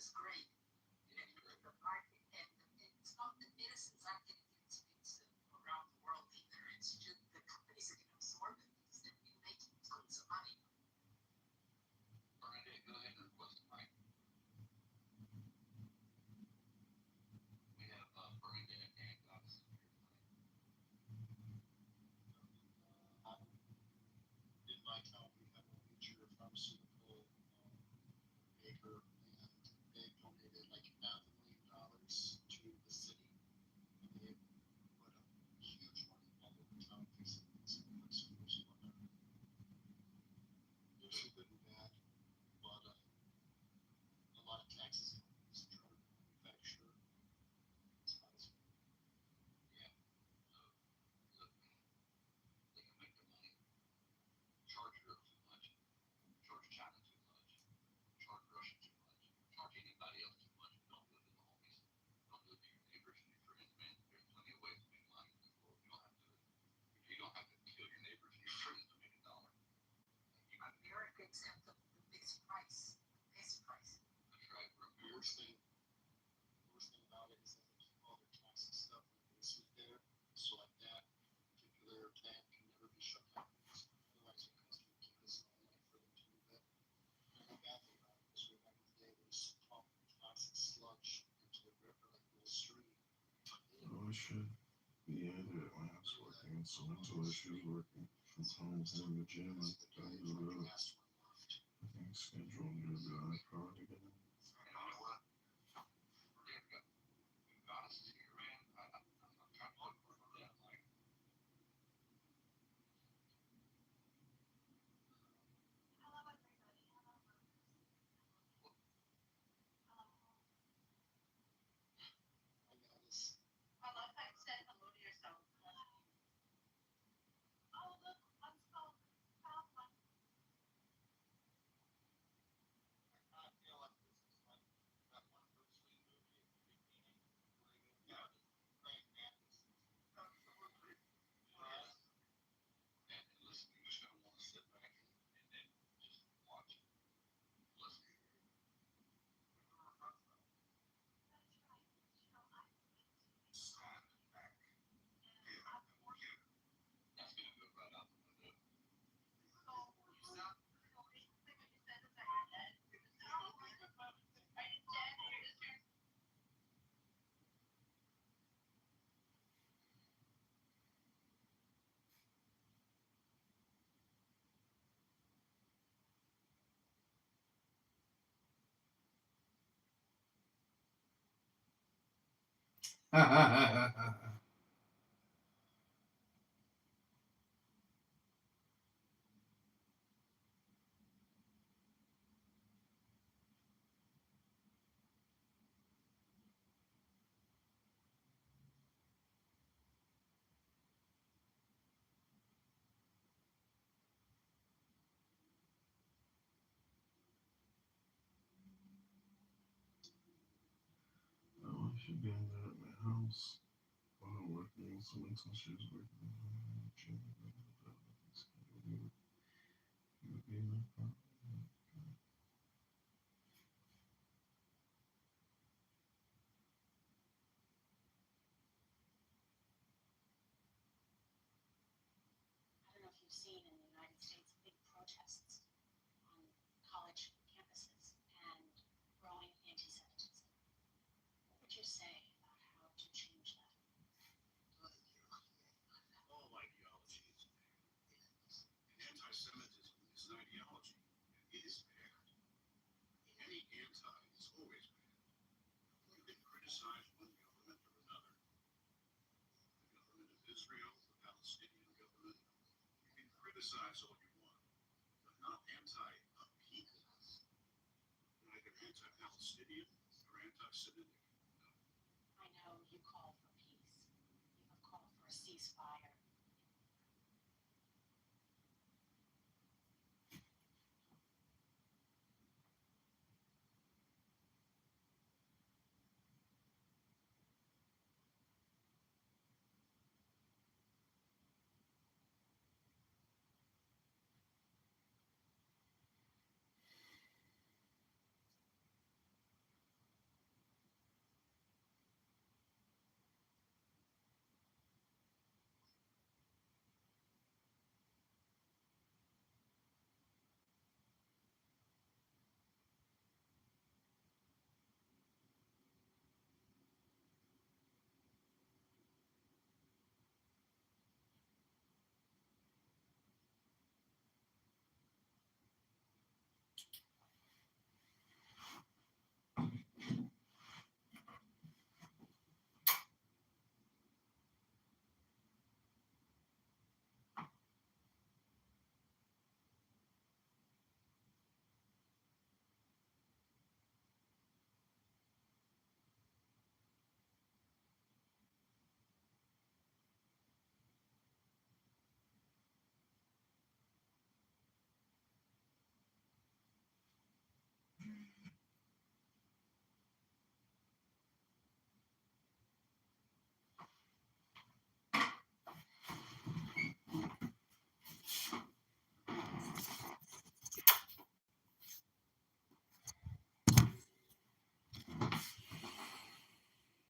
Speaker 6: was great. The market and it's not the medicines aren't getting expensive around the world either. It's just the companies that can absorb it because they've been making tons of money.
Speaker 7: Bernadette, go ahead and request the mic. We have Bernadette and Goddess here tonight.
Speaker 8: In my town, we have a major pharmaceutical maker, and they donated like $500,000 to the city. And they put up huge money all over town fixing things and consumers and whatnot. There's some good and bad, but a lot of taxes and fees to try to manufacture. It's not as
Speaker 7: Yeah. So, look, they can make their money. Charge Europe too much. Charge China too much. Charge Russia too much. Charge anybody else too much. Don't do it to the homies. Don't do it to your neighbors and your friends, man. There's plenty of ways to make money in this world. You don't have to kill your neighbors and your friends to make a dollar. You can,
Speaker 6: Americans have the biggest price. Best price.
Speaker 7: that's right. We're
Speaker 8: the worst thing about it is that they keep all their tax and stuff in the basement there. So like that particular plant can never be shut down. Otherwise it costs you kilos of money for them to move it. And the bad thing about it is way back in the day there was toxic sludge into the river, like a little stream.
Speaker 5: Oh, I should be either at my house working and so until she's working from home in the gym and down the road. I think scheduled to drive probably to get in.
Speaker 7: You know what? Yeah, Goddess is here, man. I'm trying to look for that. Like,
Speaker 9: Hello, everybody. Hello, Marcus. Hello.
Speaker 8: I got this.
Speaker 9: I love how you said hello to yourself. Oh, look, let's go. Found one.
Speaker 8: I feel like this is like that one Bruce Lee movie at the beginning where he goes out and praying mantis.
Speaker 7: and listen, you're just gonna want to sit back and then just watch it. Listen.
Speaker 9: That's right. You know, I
Speaker 3: Stand back.
Speaker 9: and I'm working.
Speaker 7: That's gonna go right out the window.
Speaker 9: So, so basically what you said is that you're dead. Are you dead? Or is your
Speaker 5: Oh, I should be in there at my house while working. So until she was working in the gym, it would be no problem.
Speaker 6: I don't know if you've seen in the United States big protests on college campuses and growing anti-Semitism. What would you say about how to change that?
Speaker 8: All ideology is bad. And anti-Semitism is an ideology. It is bad. Any anti is always bad. You can criticize one government or another. The government of Israel, the Palestinian government. You can criticize all you want, but not anti-people. Neither anti-Palestinian or anti-Semitic.
Speaker 6: I know you call for peace. You have called for a ceasefire